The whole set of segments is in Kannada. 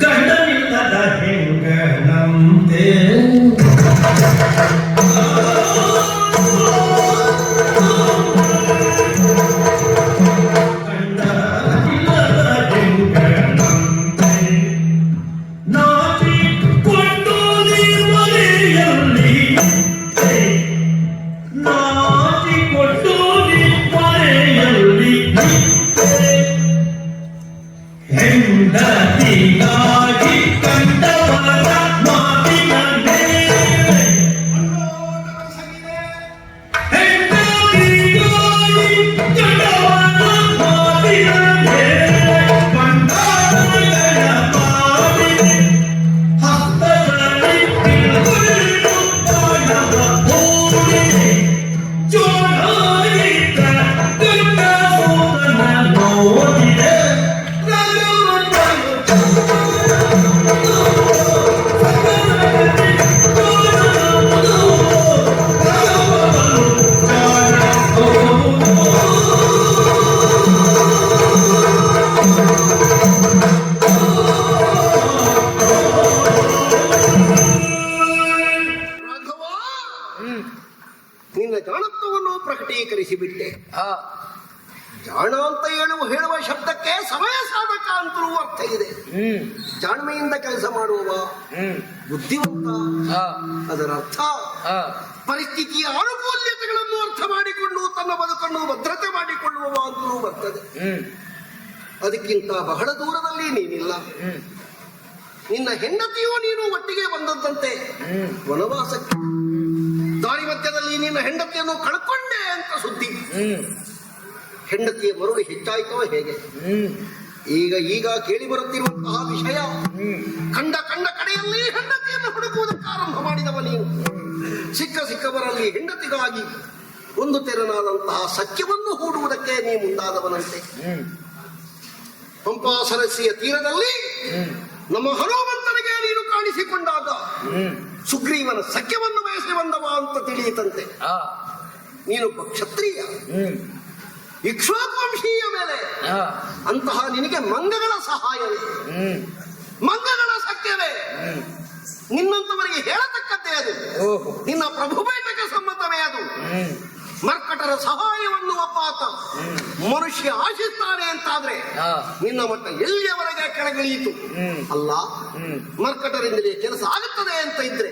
ಗಂಡನಿಲ್ಲದ ಹೆಂಗನಂತೆ ನಿನ್ನ ಜಾಣತ್ವವನ್ನು ಪ್ರಕಟೀಕರಿಸಿಬಿಟ್ಟೆ. ಜಾಣ ಅಂತ ಹೇಳುವ ಶಬ್ದಕ್ಕೆ ಸಮಯ ಸಾಧಕ ಅಂತಲೂ ಅರ್ಥ ಇದೆ. ಜಾಣ್ಮೆಯಿಂದ ಕೆಲಸ ಮಾಡುವವ ಬುದ್ಧಿವಂತ. ಅದರ ಅರ್ಥ ಪರಿಸ್ಥಿತಿಯ ಅನುಕೂಲ್ಯತೆಗಳನ್ನು ಅರ್ಥ ಮಾಡಿಕೊಂಡು ತನ್ನ ಬದುಕನ್ನು ಭದ್ರತೆ ಮಾಡಿಕೊಳ್ಳುವವ ಅಂತಲೂ ಬರ್ತದೆ. ಅದಕ್ಕಿಂತ ಬಹಳ ದೂರದಲ್ಲಿ ನೀನಿಲ್ಲ. ನಿನ್ನ ಹೆಂಡತಿಯೂ ನೀನು ಒಟ್ಟಿಗೆ ಬಂದದ್ದಂತೆ ವನವಾಸಕ್ಕೆ. ದಾರಿ ಮಧ್ಯದಲ್ಲಿ ನಿನ್ನ ಹೆಂಡತಿಯನ್ನು ಕಳ್ಕೊಂಡೆ ಅಂತ ಸುದ್ದಿ. ಹೆಂಡತಿಯ ಮರುಳು ಹೆಚ್ಚಾಯ್ತೋ ಹೇಗೆ? ಈಗ ಕೇಳಿ ಬರುತ್ತಿರುವಂತಹ ವಿಷಯ, ಕಂಡ ಕಡೆಯಲ್ಲಿ ಹೆಂಡತಿಯನ್ನು ಹುಡುಕುವುದಕ್ಕೆ ಆರಂಭ ಮಾಡಿದವ ನೀನು. ಸಿಕ್ಕವರಲ್ಲಿ ಹೆಂಡತಿಗಾಗಿ ಒಂದು ತೆರನಾದಂತಹ ಸಖ್ಯವನ್ನು ಹೂಡುವುದಕ್ಕೆ ನೀ ಮುಂದಾದವನಂತೆ. ಪಂಪಾ ಸರಸ್ಸಿಯ ತೀರದಲ್ಲಿ ನಮ್ಮ ಹನುಮಂತನಿಗೆ ನೀನು ಕಾಣಿಸಿಕೊಂಡಾಗ ಸುಗ್ರೀವನ ಸಖ್ಯವನ್ನು ಬಯಸಿ ಬಂದವ ಅಂತ ತಿಳಿಯಿತಂತೆ. ನೀನೊಬ್ಬ ಕ್ಷತ್ರಿಯ, ಇಕ್ಷ್ವಾಕುವಂಶೀಯ ಮೇಲೆ ಅಂತಹ ನಿನಗೆ ಮಂಗಗಳ ಸಹಾಯವೇ, ಮಂಗಗಳ ಸಖ್ಯವೇ ನಿನ್ನಂತವರಿಗೆ ಹೇಳತಕ್ಕದ್ದೇ. ಅದು ನಿನ್ನ ಪ್ರಭುಬೇಟಕ್ಕೆ ಸಮ್ಮತವೇ. ಅದು ಮರ್ಕಟರ ಸಹಾಯವನ್ನು ಒಬ್ಬಾತ ಮನುಷ್ಯ ಆಶಿಸ್ತಾನೆ ಅಂತಾದ್ರೆ ನಿನ್ನ ಮಟ್ಟ ಎಲ್ಲಿಯವರೆಗೆ ಕೆಳಗಿಳಿಯಿತು ಅಲ್ಲ. ಮರ್ಕಟರಿಂದಲೇ ಕೆಲಸ ಆಗುತ್ತದೆ ಅಂತ ಇದ್ರೆ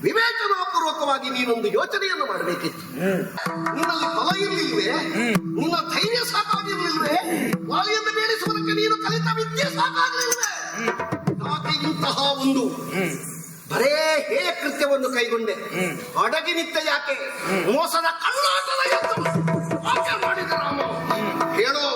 ವಿವೇಚನಾಪೂರ್ವಕವಾಗಿ ನೀನೊಂದು ಯೋಚನೆಯನ್ನು ಮಾಡಬೇಕಿತ್ತು. ನಿನ್ನಲ್ಲಿ ಬಲ ಇರಲಿಲ್ವೇ? ನಿನ್ನ ಧೈರ್ಯ ಸಾಕಾಗಿರ್ಲಿಲ್ವೇ? ವಾಲಿಯನ್ನು ಬೇಡಿಸುವುದಕ್ಕೆ ನೀನು ಕಲಿತ ವಿದ್ಯೆ ಸಾಕಾಗಲಿಲ್ವೇ? ಯಾಕೆ ಇಂತಹ ಒಂದು ಬರೇ ಹೇಯ ಕೃತ್ಯವನ್ನು ಕೈಗೊಂಡೆ? ಅಡಗಿ ನಿತ್ಯ ಯಾಕೆ? ಮೋಸದ ಕಳ್ಳಾಟದ ಯಾಕೆ ಮಾಡಿದ ರಾಮ? ಹೇಳೋ.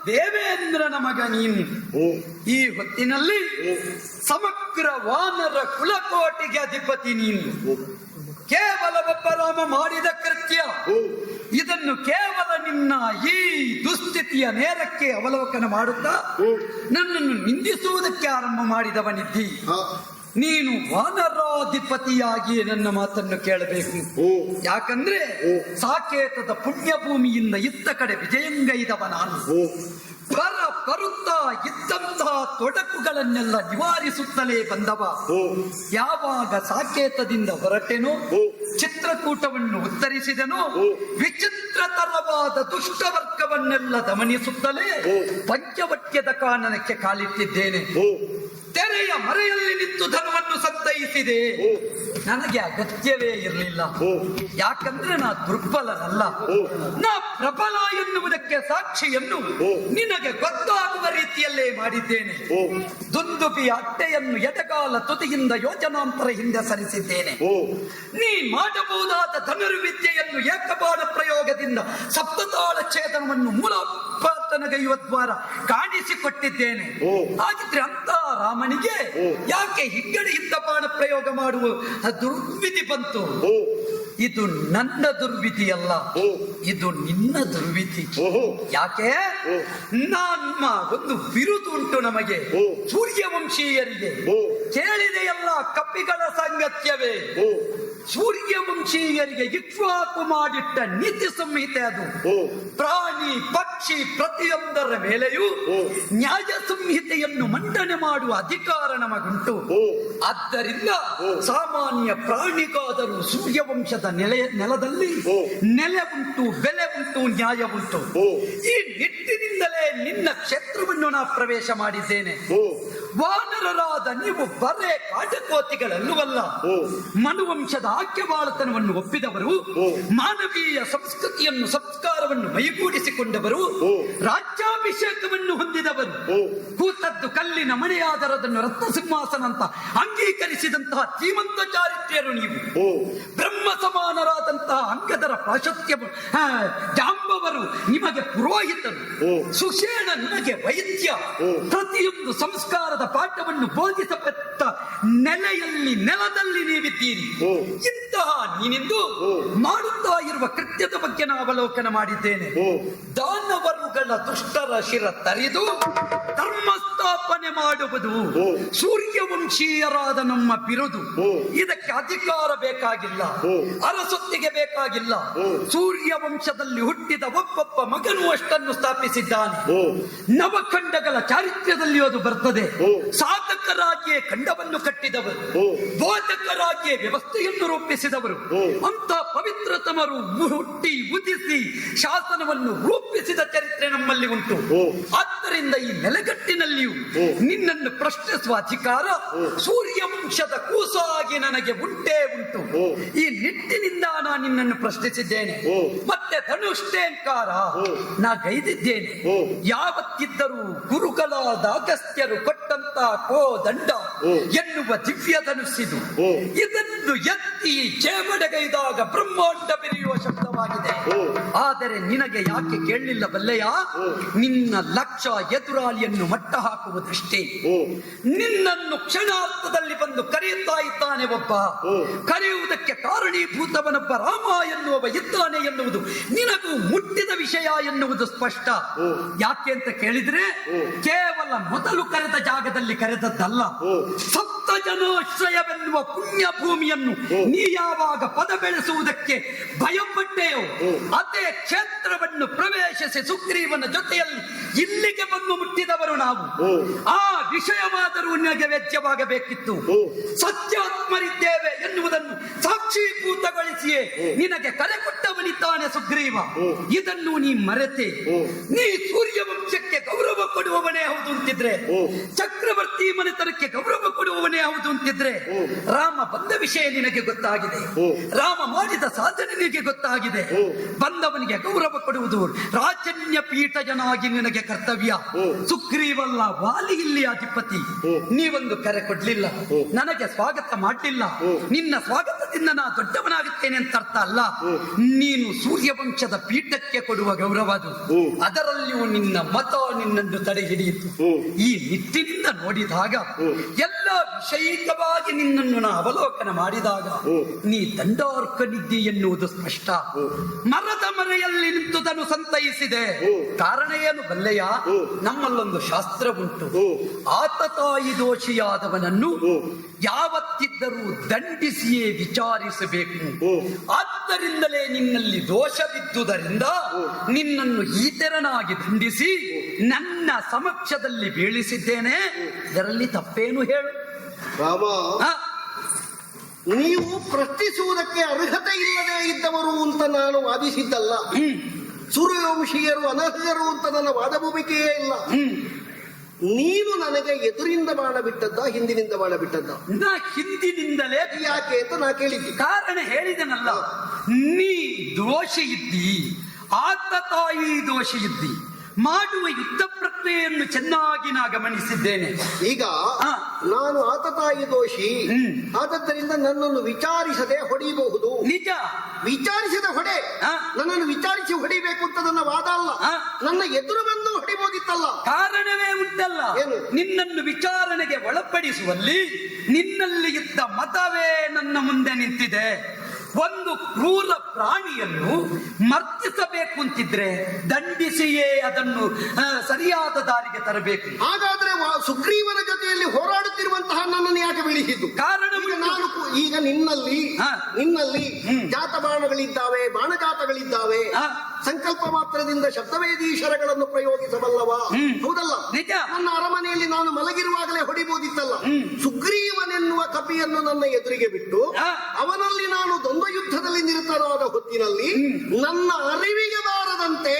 ದೇವೇಂದ್ರನ ಮಗ ನೀನು. ಈ ಹೊತ್ತಿನಲ್ಲಿ ಸಮಗ್ರ ವಾನರ ಕುಲಕೋಟಿಗೆ ಅಧಿಪತಿ ನೀನು. ಕೇವಲ ಒಬ್ಬ ರಾಮ ಮಾಡಿದ ಕೃತ್ಯ ಇದನ್ನು ಕೇವಲ ನಿನ್ನ ಈ ದುಸ್ಥಿತಿಯ ನೇರಕ್ಕೆ ಅವಲೋಕನ ಮಾಡುತ್ತಾ ನನ್ನನ್ನು ನಿಂದಿಸುವುದಕ್ಕೆ ಆರಂಭ ಮಾಡಿದವನಿದ್ದಿ. ನೀನು ವಾನರಾಧಿಪತಿಯಾಗಿ ನನ್ನ ಮಾತನ್ನು ಕೇಳಬೇಕು. ಯಾಕಂದ್ರೆ ಸಾಕೇತದ ಪುಣ್ಯಭೂಮಿಯಿಂದ ಇತ್ತ ಕಡೆ ವಿಜಯಂಗೈದವ ನಾನು. ಬರುತ್ತಾ ಇದ್ದಂತಹ ತೊಡಕುಗಳನ್ನೆಲ್ಲ ನಿವಾರಿಸುತ್ತಲೇ ಬಂದವ. ಯಾವಾಗ ಸಾಕೇತದಿಂದ ಹೊರಟೆನೋ, ಚಿತ್ರಕೂಟವನ್ನು ಉತ್ತರಿಸಿದನೋ, ವಿಚಿತ್ರತರವಾದ ದುಷ್ಟವರ್ಗವನ್ನೆಲ್ಲ ಗಮನಿಸುತ್ತಲೇ ಪಂಚವಟ್ಯದ ಕಾನನಕ್ಕೆ ಕಾಲಿಟ್ಟಿದ್ದೇನೆ. ತೆರೆಯ ಮರೆಯಲ್ಲಿ ನಿಂತು ಧನವನ್ನು ಸಂತೈಸಿದೆ. ನನಗೆ ಅಗತ್ಯವೇ ಇರಲಿಲ್ಲ. ಯಾಕಂದ್ರೆ ನಾ ದುರ್ಬಲನಲ್ಲ, ನಾ ಪ್ರಬಲ ಎನ್ನುವುದಕ್ಕೆ ಸಾಕ್ಷಿಯನ್ನು ನಿನಗೆ ಗೊತ್ತಾಗುವ ರೀತಿಯಲ್ಲೇ ಮಾಡಿದ್ದೇನೆ. ದುಂದುಬಿಯ ಅಟ್ಟೆಯನ್ನು ಎಡಗಾಲ ತುದಿಯಿಂದ ಯೋಜನಾಂತರ ಹಿಂದೆ ಸರಿಸಿದ್ದೇನೆ. ನೀ ಮಾಡಬಹುದಾದ ಧನುರ್ವಿದ್ಯೆಯನ್ನು ಏಕಬಾಣ ಪ್ರಯೋಗದಿಂದ ಸಪ್ತತಾಳ ಛೇದನವನ್ನು ಮೂಲೋತ್ಪಾದನೆಗೈಯುವ ದ್ವಾರ ಕಾಣಿಸಿಕೊಟ್ಟಿದ್ದೇನೆ. ಹಾಗಿದ್ರೆ ಅಂತ ರಾಮನಿಗೆ ಯಾಕೆ ಹಿಗ್ಗಡೆಯಿಂದ ಬಾಣ ಪ್ರಯೋಗ ಮಾಡುವ ದುರ್ವಿಧಿ ಬಂತು? ಇದು ನನ್ನ ದುರ್ವಿಧಿಯಲ್ಲ, ಇದು ನಿನ್ನ ದುರ್ವಿಧಿ. ಯಾಕೆ? ನಮ್ಮ ಒಂದು ಬಿರುದು ಉಂಟು ನಮಗೆ, ಸೂರ್ಯವಂಶೀಯರಿಗೆ. ಕೇಳಿದೆಯಲ್ಲ ಕಪಿಗಳ ಸಂಗತ್ಯವೇ. ಸೂರ್ಯವಂಶೀಯರಿಗೆ ಇಕ್ಷ್ವಾಕು ಮಾಡಿಟ್ಟ ನೀತಿ ಸಂಹಿತೆ ಅದು. ಪ್ರಾಣಿ ಪಕ್ಷಿ ಪ್ರತಿಯೊಂದರ ಮೇಲೆಯೂ ನ್ಯಾಯ ಸಂಹಿತೆಯನ್ನು ಮಂಡನೆ ಮಾಡುವ ಅಧಿಕಾರ ನಮಗುಂಟು. ಆದ್ದರಿಂದ ಸಾಮಾನ್ಯ ಪ್ರಾಣಿಗಾದರೂ ಸೂರ್ಯವಂಶದ ನೆಲದಲ್ಲಿ ನೆಲೆ ಉಂಟು, ಬೆಲೆ ಉಂಟು, ನ್ಯಾಯ ಉಂಟು. ಈ ನಿಟ್ಟಿನಿಂದಲೇ ನಿನ್ನ ಕ್ಷೇತ್ರವನ್ನು ನಾ ಪ್ರವೇಶ ಮಾಡಿದ್ದೇನೆ. ವಾನರರಾದ ನೀವು ಬರೇ ಕಾಟಕೋತಿಗಳಲ್ಲವಲ್ಲ, ಮನುವಂಶದ ಆಕ್ಯವಾಳತನವನ್ನು ಒಪ್ಪಿದವರು, ಮಾನವೀಯ ಸಂಸ್ಕೃತಿಯನ್ನು ಸಂಸ್ಕಾರವನ್ನು ಮೈಗೂಡಿಸಿಕೊಂಡವರು, ರಾಜ್ಯಾಭಿಷೇಕವನ್ನು ಹೊಂದಿದವರು, ಕೂತದ್ದು ಕಲ್ಲಿನ ಮನೆಯಾದರದನ್ನು ರತ್ನ ಸಿಂಹಾಸನ ಅಂತ ಅಂಗೀಕರಿಸಿದಂತಹ ಶ್ರೀಮಂತ ಚಾರಿತ್ರ್ಯರು ನೀವು. ಬ್ರಹ್ಮ ಸಮಾನರಾದಂತಹ ಅಂಗದರ ಪ್ರಾಶಸ್ತ್ಯ ಜಾಂಬವರು ನಿಮಗೆ ಪುರೋಹಿತರು, ಸುಷೇಣ ನಿಮಗೆ ವೈದ್ಯ. ಪ್ರತಿಯೊಂದು ಸಂಸ್ಕಾರದ ಪಾಠವನ್ನು ಬೋಧಿಸಲ್ಪಟ್ಟ ನೆಲದಲ್ಲಿ ನೀವಿದ್ದೀರಿ. ಇಂತಹ ನೀನಿಂದು ಮಾಡುತ್ತಾ ಇರುವ ಕೃತ್ಯದ ಬಗ್ಗೆ ನಾನು ಅವಲೋಕನ ಮಾಡಿದ್ದೇನೆ. ದಾನವರುಗಳ ದುಷ್ಟರ ಶಿರ ತರಿದು ಧರ್ಮ ಸ್ಥಾಪನೆ ಮಾಡುವುದು ಸೂರ್ಯವಂಶೀಯರಾದ ನಮ್ಮ ಬಿರುದು. ಇದಕ್ಕೆ ಅಧಿಕಾರ ಬೇಕಾಗಿಲ್ಲ, ಅರಸೊತ್ತಿಗೆ ಬೇಕಾಗಿಲ್ಲ. ಸೂರ್ಯವಂಶದಲ್ಲಿ ಹುಟ್ಟಿದ ಒಬ್ಬೊಬ್ಬ ಮಗನು ಅಷ್ಟನ್ನು ಸ್ಥಾಪಿಸಿದ್ದಾನೆ. ನವಖಂಡಗಳ ಚಾರಿತ್ರ್ಯದಲ್ಲಿ ಅದು ಬರ್ತದೆ. ಸಾಧಕರಾಗಿಯೇ ಖಂಡವನ್ನು ಕಟ್ಟಿದವರು, ಬೋಧಕರಾಗಿಯೇ ವ್ಯವಸ್ಥೆಯನ್ನು ರೂಪಿಸಿದವರು, ಅಂತ ಪವಿತ್ರತಮರು ಹುಟ್ಟಿ ಉದಿಸಿ ಶಾಸನವನ್ನು ರೂಪಿಸಿದ ಚರಿತ್ರೆ ನಮ್ಮಲ್ಲಿ ಉಂಟು. ಆದ್ದರಿಂದ ಈ ನೆಲೆಗಟ್ಟಿನಲ್ಲಿಯೂ ನಿನ್ನನ್ನು ಪ್ರಶ್ನಿಸುವ ಅಧಿಕಾರ ಸೂರ್ಯವಂಶದ ಕೂಸಾಗಿ ನನಗೆ ಉಂಟೇ ಉಂಟು. ಈ ನಿಟ್ಟಿನಿಂದ ನಾನು ನಿನ್ನನ್ನು ಪ್ರಶ್ನಿಸಿದ್ದೇನೆ. ಮತ್ತೆ ಧನುಷ್ಟೇಂಕಾರ ನಾ ಗೈದಿದ್ದೇನೆ. ಯಾವತ್ತಿದ್ದರೂ ಗುರುಗಳಾದ ಅಗಸ್ತ್ಯರು ಕೊಟ್ಟಂತ ಕೋದಂಡ ಎನ್ನುವ ದಿವ್ಯ ಧನುಸ್ಸಿದು. ಇದನ್ನು ಎತ್ತಿ ಚೇಮಡೆಗೈದಾಗ ಬ್ರಹ್ಮಾಂಡ ಬೆರೆಯುವ ಶಬ್ದವಾಗಿದೆ. ಆದರೆ ನಿನಗೆ ಯಾಕೆ ಕೇಳಲಿಲ್ಲ ಬಲ್ಲೆಯ? ನಿನ್ನ ಲಕ್ಷ್ಯ ಎದುರಾಳಿಯನ್ನು ಮಟ್ಟ ಹಾಕುವುದಷ್ಟೇ. ನಿನ್ನನ್ನು ಕ್ಷಣಾರ್ಥದಲ್ಲಿ ಬಂದು ಕರೆಯುತ್ತಾ ಇದ್ದಾನೆ ಒಬ್ಬ. ಕರೆಯುವುದಕ್ಕೆ ಕಾರಣೀಭೂತವನೊಬ್ಬ ರಾಮ ಎನ್ನುವ ಇದ್ದಾನೆ ಎನ್ನುವುದು ನಿನಗೂ ಮುಟ್ಟಿದ ವಿಷಯ ಎನ್ನುವುದು ಸ್ಪಷ್ಟ. ಯಾಕೆ ಅಂತ ಕೇಳಿದ್ರೆ, ಕೇವಲ ಮೊದಲು ಕರೆದ ಜಾಗದಲ್ಲಿ ಕರೆದದ್ದಲ್ಲ. ಸಪ್ತ ಜನಾಶ್ರಯವೆನ್ನುವ ಪುಣ್ಯ ಭೂಮಿಯನ್ನು ನೀ ಯಾವಾಗ ಪದ ಬೆಳೆಸುವುದಕ್ಕೆ ಭಯಪಟ್ಟೆಯೋ, ಅದೇ ಕ್ಷೇತ್ರವನ್ನು ಪ್ರವೇಶಿಸಿ ಸುಗ್ರೀವನ ಜೊತೆಯಲ್ಲಿ ಇಲ್ಲಿಗೆ ಬಂದು ಮುಟ್ಟಿದವರು ನಾವು. ಆ ವಿಷಯವಾದರೂ ನಿನಗೆ ವೆಚ್ಚವಾಗಬೇಕಿತ್ತು. ಸತ್ಯಾತ್ಮರಿದ್ದೇವೆ ಎನ್ನುವುದನ್ನು ಸಾಕ್ಷೀಭೂತಗೊಳಿಸಿಯೇ ನಿನಗೆ ಕರೆ ಕೊಟ್ಟವನಿದ್ದಾನೆ ಸುಗ್ರೀವ. ಇದನ್ನು ನೀ ಮರೆತೆ. ನೀ ಸೂರ್ಯವಂಶಕ್ಕೆ ಗೌರವ ಕೊಡುವವನೇ ಹೌದು ಅಂತಿದ್ರೆ, ಚಕ್ರವರ್ತಿ ಮನೆತನಕ್ಕೆ ಗೌರವ ಕೊಡುವವನೇ ಹೌದು ಅಂತಿದ್ರೆ, ರಾಮ ಬಂದ ವಿಷಯ ನಿನಗೆ ಗೊತ್ತಾಗಿದೆ. ರಾಮ ಮಾಡಿದ ಸಾಧನೆ ನಿನಗೆ ಗೊತ್ತಾಗಿದೆ. ಬಂದವನಿಗೆ ಗೌರವ ಕೊಡುವುದು ರಾಜನ್ಯ ಪೀಠಜನಾಗಿ ನಿನಗೆ ಕರ್ತವ್ಯ. ಸುಗ್ರೀವಲ್ಲ, ವಾಲಿ ಇಲ್ಲಿ ಅಧಿಪತಿ. ನೀವೊಂದು ಕರೆ ಕೊಡ್ಲಿಲ್ಲ, ನನಗೆ ಸ್ವಾಗತ ಮಾಡಲಿಲ್ಲ. ನಿನ್ನ ಸ್ವಾಗತದಿಂದ ನಾ ದೊಡ್ಡವನಾಗುತ್ತೇನೆ ಅಂತ ಅರ್ಥ ಅಲ್ಲ. ನೀನು ಸೂರ್ಯವಂಶದ ಪೀಠಕ್ಕೆ ಕೊಡುವ ಗೌರವ ಅದು. ಅದರಲ್ಲಿಯೂ ನಿನ್ನ ಮತ ನಿನ್ನನ್ನು ತಡೆ ಹಿಡಿಯಿತು. ಈ ನಿಟ್ಟಿನಿಂದ ನೋಡಿದಾಗ ಎಲ್ಲ ಸಾಂಶಯಿಕವಾಗಿ ನಿನ್ನನ್ನು ನಾ ಅವಲೋಕನ ಮಾಡಿದಾಗ ನೀ ದಂಡಾರ್ಕನಿದ್ದಿ ಎನ್ನುವುದು ಸ್ಪಷ್ಟ. ಮರದ ಮರೆಯಲ್ಲಿ ನಿಂತುದನ್ನು ಸಂತೈಸಿದೆ. ಕಾರಣ ಏನು ಬಲ್ಲೆಯ? ನಮ್ಮಲ್ಲೊಂದು ಶಾಸ್ತ್ರ ಉಂಟು. ಆತತಾಯಿ ದೋಷಿಯಾದವನನ್ನು ಯಾವತ್ತಿದ್ದರೂ ದಂಡಿಸಿಯೇ ವಿಚಾರಿಸಬೇಕು. ಆದ್ದರಿಂದಲೇ ನಿನ್ನಲ್ಲಿ ದೋಷವಿದ್ದುದರಿಂದ ನಿನ್ನನ್ನು ಈತರನಾಗಿ ದಂಡಿಸಿ ನನ್ನ ಸಮಕ್ಷದಲ್ಲಿ ಬೀಳಿಸಿದ್ದೇನೆ. ಇದರಲ್ಲಿ ತಪ್ಪೇನು ಹೇಳು? ರಾಮ, ನೀವು ಪ್ರಶ್ನಿಸುವುದಕ್ಕೆ ಅರ್ಹತೆ ಇಲ್ಲದೆ ಇದ್ದವರು ಅಂತ ನಾನು ವಾದಿಸಿದ್ದಲ್ಲ. ಸೂರ್ಯವಂಶೀಯರು ಅನರ್ಹರು ಅಂತ ನನ್ನ ವಾದಭೂಮಿಕೆಯೇ ಇಲ್ಲ. ನೀನು ನನಗೆ ಎದುರಿಂದ ಬಾಣ ಬಿಟ್ಟದ್ದ, ಹಿಂದಿನಿಂದ ಬಾಣ ಬಿಟ್ಟದ್ದ? ನಾ ಹಿಂದಿನಿಂದಲೇ. ಯಾಕೆ ಅಂತ ನಾ ಕೇಳಿದ್ದೆ. ಕಾರಣ ಹೇಳಿದನಲ್ಲ, ನೀ ದೋಷಿ ಇದ್ದಿ, ಆತ ತಾಯಿ ದೋಷಿ ಇದ್ದಿ. ಮಾಡುವ ಯುದ್ಧ ಪ್ರಕ್ರಿಯೆಯನ್ನು ಚೆನ್ನಾಗಿ ನಾ ಗಮನಿಸಿದ್ದೇನೆ. ಈಗ ನಾನು ಆತತಾಯಿ ದೋಷಿ ಆದದ್ದರಿಂದ ನನ್ನನ್ನು ವಿಚಾರಿಸದೆ ಹೊಡಿಬಹುದು. ನಿಜ. ವಿಚಾರಿಸದೆ ಹೊಡೆ. ನನ್ನನ್ನು ವಿಚಾರಿಸಿ ಹೊಡಿಬೇಕು ಅಂತ ನನ್ನ ವಾದ ಅಲ್ಲ. ನನ್ನ ಎದುರು ಬಂದು ಹೊಡಿಬಹುದಿತ್ತಲ್ಲ. ಕಾರಣವೇ ಉಂಟಲ್ಲ. ಏನು? ನಿನ್ನನ್ನು ವಿಚಾರಣೆಗೆ ಒಳಪಡಿಸುವಲ್ಲಿ ನಿನ್ನಲ್ಲಿ ಇದ್ದ ಮತವೇ ನನ್ನ ಮುಂದೆ ನಿಂತಿದೆ. ಒಂದು ಕ್ರೂರ ಪ್ರಾಣಿಯನ್ನು ಮರ್ತಿಸಬೇಕು ಅಂತಿದ್ರೆ ದಂಡಿಸಿಯೇ ಅದನ್ನು ಸರಿಯಾದ ದಾರಿಗೆ ತರಬೇಕು. ಹಾಗಾದ್ರೆ ಸುಗ್ರೀವನ ಜೊತೆಯಲ್ಲಿ ಹೋರಾಡುತ್ತಿರುವಂತಹ ನನ್ನನ್ನು ಯಾಕೆ ಬೀಳಿಸಿದ್ದು? ಕಾರಣ ನಾನು ಈಗ ನಿನ್ನಲ್ಲಿ ಜಾತಬಾಣಗಳಿದ್ದಾವೆ, ಬಾಣಜಾತಗಳಿದ್ದಾವೆ. ಸಂಕಲ್ಪ ಮಾತ್ರದಿಂದ ಶಬ್ದವೇದೀಶ್ವರಗಳನ್ನು ಪ್ರಯೋಗಿಸಬಲ್ಲವ, ಹೌದಲ್ಲ? ನಿಜ. ನನ್ನ ಅರಮನೆಯಲ್ಲಿ ನಾನು ಮಲಗಿರುವಾಗಲೇ ಹೊಡಿಬಹುದಿತ್ತಲ್ಲ. ಸುಗ್ರೀವನೆನ್ನುವ ಕಪಿಯನ್ನು ನನ್ನ ಎದುರಿಗೆ ಬಿಟ್ಟು ಅವನಲ್ಲಿ ನಾನು ದ್ವಂದ್ವ ಯುದ್ಧದಲ್ಲಿ ನಿರತರಾದ ಹೊತ್ತಿನಲ್ಲಿ ನನ್ನ ಅರಿವಿಗೆ ಬಾರದಂತೆ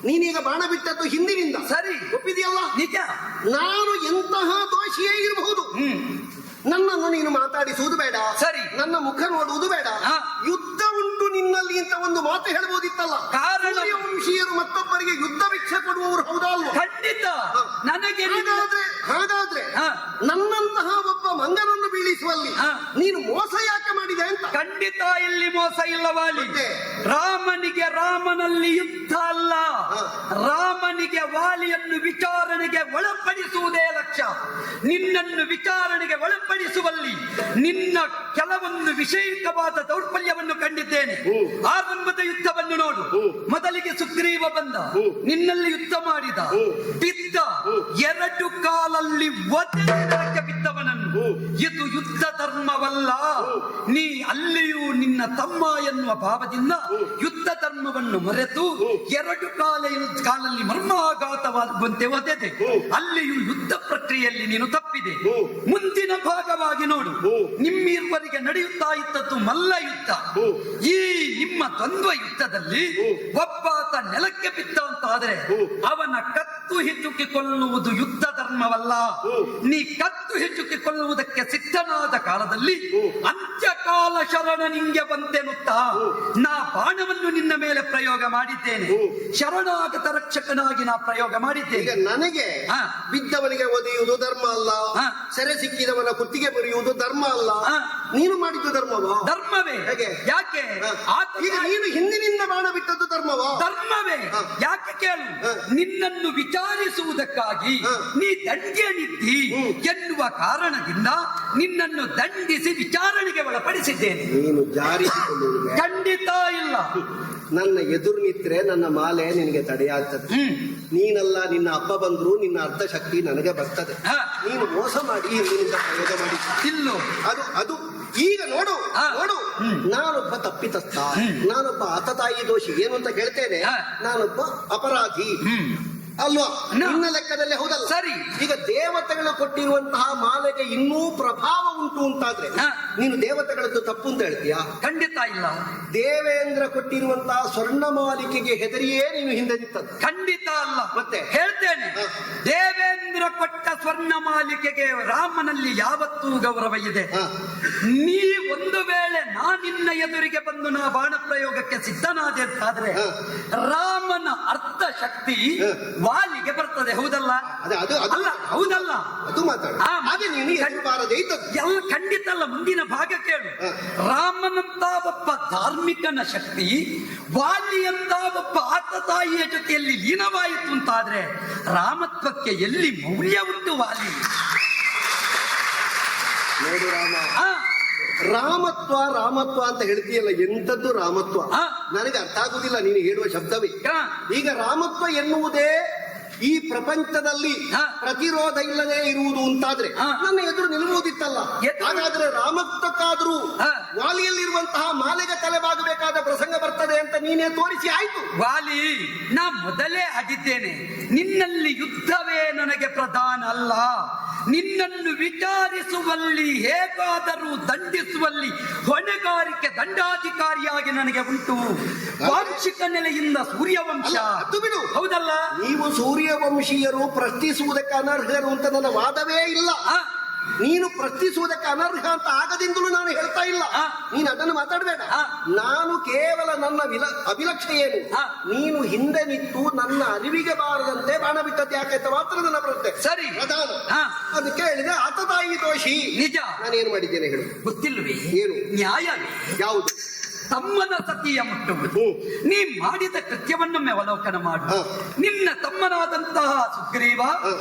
ನೀನೀಗ ಬಾಣ ಬಿಟ್ಟದ್ದು ಹಿಂದಿನಿಂದ. ಸರಿ, ಒಪ್ಪಿದೆಯಲ್ಲ? ನಿಜ. ನಾನು ಎಂತಹ ದೋಷಿಯೇ ಇರಬಹುದು. ನನ್ನನ್ನು ನೀನು ಮಾತಾಡಿಸುವುದು ಬೇಡ. ಸರಿ. ನನ್ನ ಮುಖ ನೋಡುವುದು ಬೇಡ. ಯುದ್ಧ ಉಂಟು ನಿನ್ನಲ್ಲಿ ಅಂತ ಒಂದು ಮಾತು ಹೇಳಬಹುದಿತ್ತಲ್ಲ. ಕಾರಣ ವಂಶೀಯರು ಮತ್ತೊಬ್ಬರಿಗೆ ಯುದ್ಧ ಭಿಕ್ಷೆ ಕೊಡುವವರು ಹೌದಾ ಅಲ್ವಾ? ಖಂಡಿತ. ನನಗೆ ಹಾಗಾದ್ರೆ ನನ್ನಂತಹ ಒಬ್ಬ ಮಂಗನನ್ನು ಬೀಳಿಸುವಲ್ಲಿ ನೀನು ಮೋಸ ಯಾಕೆ ಮಾಡಿದೆ ಅಂತ? ಖಂಡಿತ ಇಲ್ಲಿ ಮೋಸ ಇಲ್ಲವಾಲಿ. ರಾಮನಿಗೆ ರಾಮನಲ್ಲಿ ಯುದ್ಧ ಅಲ್ಲ, ರಾಮನಿಗೆ ವಾಲಿಯನ್ನು ವಿಚಾರಣೆಗೆ ಒಳಪಡಿಸುವುದೇ ಲಕ್ಷ್ಯ. ನಿನ್ನನ್ನು ವಿಚಾರಣೆಗೆ ಒಳಪಡಿಸುವಲ್ಲಿ ನಿನ್ನ ಕೆಲವೊಂದು ವಿಷಯಿಕವಾದ ದೌರ್ಬಲ್ಯವನ್ನು ಕಂಡಿದ್ದೇನೆ. ಆರಂಭದ ಯುದ್ಧವನ್ನು ನೋಡು. ಮೊದಲಿಗೆ ಸುಗ್ರೀವ ಬಂದ, ನಿನ್ನಲ್ಲಿ ಯುದ್ಧ ಮಾಡಿದ, ಬಿದ್ದ, ಎರಡು ಕಾಲಲ್ಲಿ ಒದೆಗೆ ಬಿದ್ದವನನ್ನು. ಇದು ಯುದ್ಧ ಧರ್ಮವಲ್ಲ. ನೀ ಅಲ್ಲಿಯೂ ನಿನ್ನ ತಮ್ಮ ಎನ್ನುವ ಭಾವದಿಂದ ಯುದ್ಧ ಧರ್ಮವನ್ನು ಮರೆತು ಎರಡು ಕಾಲಲ್ಲಿ ಮರ್ಮಾಘಾತವಾಗುವಂತೆ ಒದೆದೆ. ಅಲ್ಲಿಯೂ ಯುದ್ಧ ಪ್ರಕ್ರಿಯೆಯಲ್ಲಿ ನೀನು ತಪ್ಪಿದೆ. ಮುಂದಿನ ಭಾಗವಾಗಿ ನೋಡು. ನಿಮ್ಮಿರುವರಿಗೆ ನಡೆಯುತ್ತಾ ಇದ್ದದ್ದು ಮಲ್ಲ ಯುದ್ಧ. ಈ ನಿಮ್ಮ ದ್ವಂದ್ವ ಯುದ್ಧದಲ್ಲಿ ಒಬ್ಬಾತ ನೆಲಕ್ಕೆ ಬಿದ್ದ ಅಂತಾದ್ರೆ ಅವನ ಕತ್ತು ಹಿಚ್ಚುಕಿಕೊಳ್ಳುವುದು ಯುದ್ಧ ಧರ್ಮವಲ್ಲ. ನೀ ಕತ್ತು ಹಿಚ್ಚುಕಿಕೊಳ್ಳುವುದಕ್ಕೆ ಸಿದ್ಧನಾದ ಕಾಲದಲ್ಲಿ ಅಂತ್ಯಕಾಲ ಶರಣ ನಿಂಗೆ ಬಂತೆನ್ನುತ್ತಾ ನಾ ಬಾಣವನ್ನು ನಿನ್ನ ಮೇಲೆ ಪ್ರಯೋಗ ಮಾಡಿದ್ದೇನೆ. ಶರಣಾಗತ ರಕ್ಷಕನಾಗಿ ನಾ ಪ್ರಯೋಗ ಮಾಡಿದ್ದೇನೆ. ಈಗ ನನಗೆ ಬಿದ್ದವನಿಗೆ ಒದೆಯುವುದು ಧರ್ಮ ಅಲ್ಲ, ಸೆರೆ ಸಿಕ್ಕಿದವನ ಕುತ್ತಿಗೆ ಮುರಿಯುವುದು ಧರ್ಮ ಅಲ್ಲ. ನೀನು ಮಾಡಿದ್ದು ಧರ್ಮವಾ? ಧರ್ಮವೇ. ಯಾಕೆ? ಈಗ ನೀನು ಹಿಂದಿನಿಂದ ಬಾಣ ಬಿಟ್ಟದ್ದು ಧರ್ಮವಾ? ಧರ್ಮವೇ. ಯಾಕೆ ಕೇಳು. ನಿನ್ನನ್ನು ವಿಚಾರಿಸುವುದಕ್ಕಾಗಿ ನೀ ದಂಡ್ಯನಿದ್ದಿ ಎನ್ನುವ ಕಾರಣದಿಂದ ನಿನ್ನನ್ನು ದಂಡಿಸಿ ವಿಚಾರಣೆಗೆ ಒಳಪಡಿಸಿದ್ದೇನೆ. ನೀನು ಜಾರಿಸಿಕೊಳ್ಳುವುದು ಖಂಡಿತ ಇಲ್ಲ. ನನ್ನ ಎದುರು ನಿಂತ್ರೆ ನನ್ನ ಮಾಲೆ ನಿನಗೆ ತಡೆಯಾಗ್ತದೆ. ನೀನಲ್ಲ, ನಿನ್ನ ಅಪ್ಪ ಬಂದ್ರು ನಿನ್ನ ಅರ್ಧ ಶಕ್ತಿ ನನಗೆ ಬರ್ತದೆ. ನೀನು ಮೋಸ ಮಾಡಿ ಹಿಂದಿನಿಂದ ಪ್ರಯೋಗ ಮಾಡಿ ಇಲ್ಲೋ ಅದು ಈಗ ನೋಡು ನಾನೊಬ್ಬ ತಪ್ಪಿತಸ್ಥ, ನಾನೊಬ್ಬ ಆತತಾಯಿ ದೋಷಿ. ಏನು ಅಂತ ಹೇಳ್ತೇನೆ, ನಾನೊಬ್ಬ ಅಪರಾಧಿ ಅಲ್ವಾ? ನಿನ್ನ ಲೆಕ್ಕದಲ್ಲಿ ಹೌದಲ್ಲ? ಸರಿ. ಈಗ ದೇವತೆಗಳು ಕೊಟ್ಟಿರುವಂತಹ ಮಾಲೆಗೆ ಇನ್ನೂ ಪ್ರಭಾವ ಉಂಟು ಅಂತಾದ್ರೆ ನೀನು ದೇವತೆಗಳದ್ದು ತಪ್ಪು ಅಂತ ಹೇಳ್ತೀಯಾ? ಖಂಡಿತ ಇಲ್ಲ. ದೇವೇಂದ್ರ ಕೊಟ್ಟಿರುವಂತಹ ಸ್ವರ್ಣ ಮಾಲಿಕೆಗೆ ಹೆದರಿಯೇ ನೀನು ಹಿಂದೆ ನಿಂತದ್ದು? ಖಂಡಿತ ಅಲ್ಲ. ಮತ್ತೆ ಹೇಳ್ತೇನೆ, ದೇವೇಂದ್ರ ಕೊಟ್ಟ ಸ್ವರ್ಣ ಮಾಲಿಕೆಗೆ ರಾಮನಲ್ಲಿ ಯಾವತ್ತೂ ಗೌರವ ಇದೆ. ನೀ ಒಂದು ವೇಳೆ ನಿನ್ನ ಎದುರಿಗೆ ಬಂದು ನಾ ಬಾಣ ಪ್ರಯೋಗಕ್ಕೆ ಸಿದ್ಧನಾದೆ ಅಂತಾದ್ರೆ ರಾಮನ ಅರ್ಧ ಶಕ್ತಿ ವಾಲಿಗೆ ಬರ್ತದೆ. ಹೌದಲ್ಲ? ಅಲ್ಲ, ಹೌದಲ್ಲ? ಅದು ಮಾತಾಡ ಎಲ್ಲ ಖಂಡಿತ ಅಲ್ಲ. ಮುಂದಿನ ಭಾಗ ಕೇಳು. ರಾಮನಂತ ಒಬ್ಬ ಧಾರ್ಮಿಕನ ಶಕ್ತಿ ವಾಲಿಯಂತ ಒಬ್ಬ ಆತತಾಯಿಯ ಜೊತೆಯಲ್ಲಿ ಲೀನವಾಯಿತು ಅಂತಾದ್ರೆ ರಾಮತ್ವಕ್ಕೆ ಎಲ್ಲಿ ಮೌಲ್ಯ ಉಂಟು? ವಾಲಿ ನೋಡು ರಾಮ, ಆ, ರಾಮತ್ವ ರಾಮತ್ವ ಅಂತ ಹೇಳ್ತೀಯಲ್ಲ, ಎಂತದ್ದು ರಾಮತ್ವ ಆ. ನನಗೆ ಅರ್ಥ ಆಗುದಿಲ್ಲ ನೀನು ಹೇಳುವ ಶಬ್ದವೇ. ಆ. ಈಗ ರಾಮತ್ವ ಎನ್ನುವುದೇ ಈ ಪ್ರಪಂಚದಲ್ಲಿ ಆ. ಪ್ರತಿರೋಧ ಇಲ್ಲದೆ ಇರುವುದು ಅಂತಾದ್ರೆ ಆ. ನನ್ನ ಎದುರು ನಿಲ್ಲುವುದಿತ್ತಲ್ಲ. ಎದುರು- ಹಾಗಾದ್ರೆ ರಾಮತ್ವಕ್ಕಾದ್ರೂ ಆ. ವಾಲಿಯಲ್ಲಿರುವಂತಹ ಮಾಲೆಗೆ ತಲೆಬಾಗಬೇಕಾದ ಪ್ರಸಂಗ ಬರ್ತದೆ ಅಂತ ನೀನೇ ತೋರಿಸಿ ಆಯ್ತು. ವಾಲಿ, ನಾ ಮೊದಲೇ ಅದಿದ್ದೇನೆ, ನಿನ್ನಲ್ಲಿ ಯುದ್ಧವೇ ನನಗೆ ಪ್ರಧಾನ ಅಲ್ಲ, ನಿನ್ನನ್ನು ವಿಚಾರಿಸುವಲ್ಲಿ ಹೇಗಾದರೂ ದಂಡಿಸುವಲ್ಲಿ ಹೊಣೆಗಾರಿಕೆ ದಂಡಾಧಿಕಾರಿಯಾಗಿ ನನಗೆ ಉಂಟು. ವಾಂಶಿಕ ನೆಲೆಯಿಂದ ಸೂರ್ಯವಂಶ. ಅಲ್ಲ, ಅದು ಬಿಡು. ಹೌದಲ್ಲ? ನೀವು ಸೂರ್ಯವಂಶೀಯರು ಪ್ರಶ್ನಿಸುವುದಕ್ಕೆ ಅನರ್ಹರು ಅಂತ ನನ್ನ ವಾದವೇ ಇಲ್ಲ. ಆ, ನೀನು ಪ್ರಶ್ನಿಸುವುದಕ್ಕೆ ಅನರ್ಹ ಅಂತ ಆಗದಿಂದಲೂ ನಾನು ಹೇಳ್ತಾ ಇಲ್ಲ. ಆ. ನೀನು ಅದನ್ನು ಮಾತಾಡಬೇಡ. ಆ. ನಾನು ಕೇವಲ ನನ್ನ ಅಭಿಲಕ್ಷೆ ಏನು, ಆ. ನೀನು ಹಿಂದೆ ನಿಂತು ನನ್ನ ಅರಿವಿಗೆ ಬಾರದಂತೆ ಬಾಣ ಬಿಟ್ಟದ್ದು ಯಾಕೆ ಅಂತ ಮಾತ್ರ ನನ್ನ ಪ್ರಶ್ನೆ. ಸರಿ. ಪ್ರಧಾನ. ಆ. ಅದಕ್ಕೆ ಹೇಳಿದೆ ಆತತಾಯಿ ದೋಷಿ. ನಿಜ. ನಾನೇನು ಮಾಡಿದ್ದೇನೆ ಹೇಳು. ಗೊತ್ತಿಲ್ವೇ? ಏನು? ನ್ಯಾಯವೇ? ಯಾವುದು? ತಮ್ಮನ ಸತಿಯ ಮುಟ್ಟುವುದು. ನೀ ಮಾಡಿದ ಕೃತ್ಯವನ್ನೊಮ್ಮೆ ಅವಲೋಕನ ಮಾಡು. ಹ. ನಿನ್ನ ತಮ್ಮನಾದಂತಹ ಸುಗ್ರೀವ,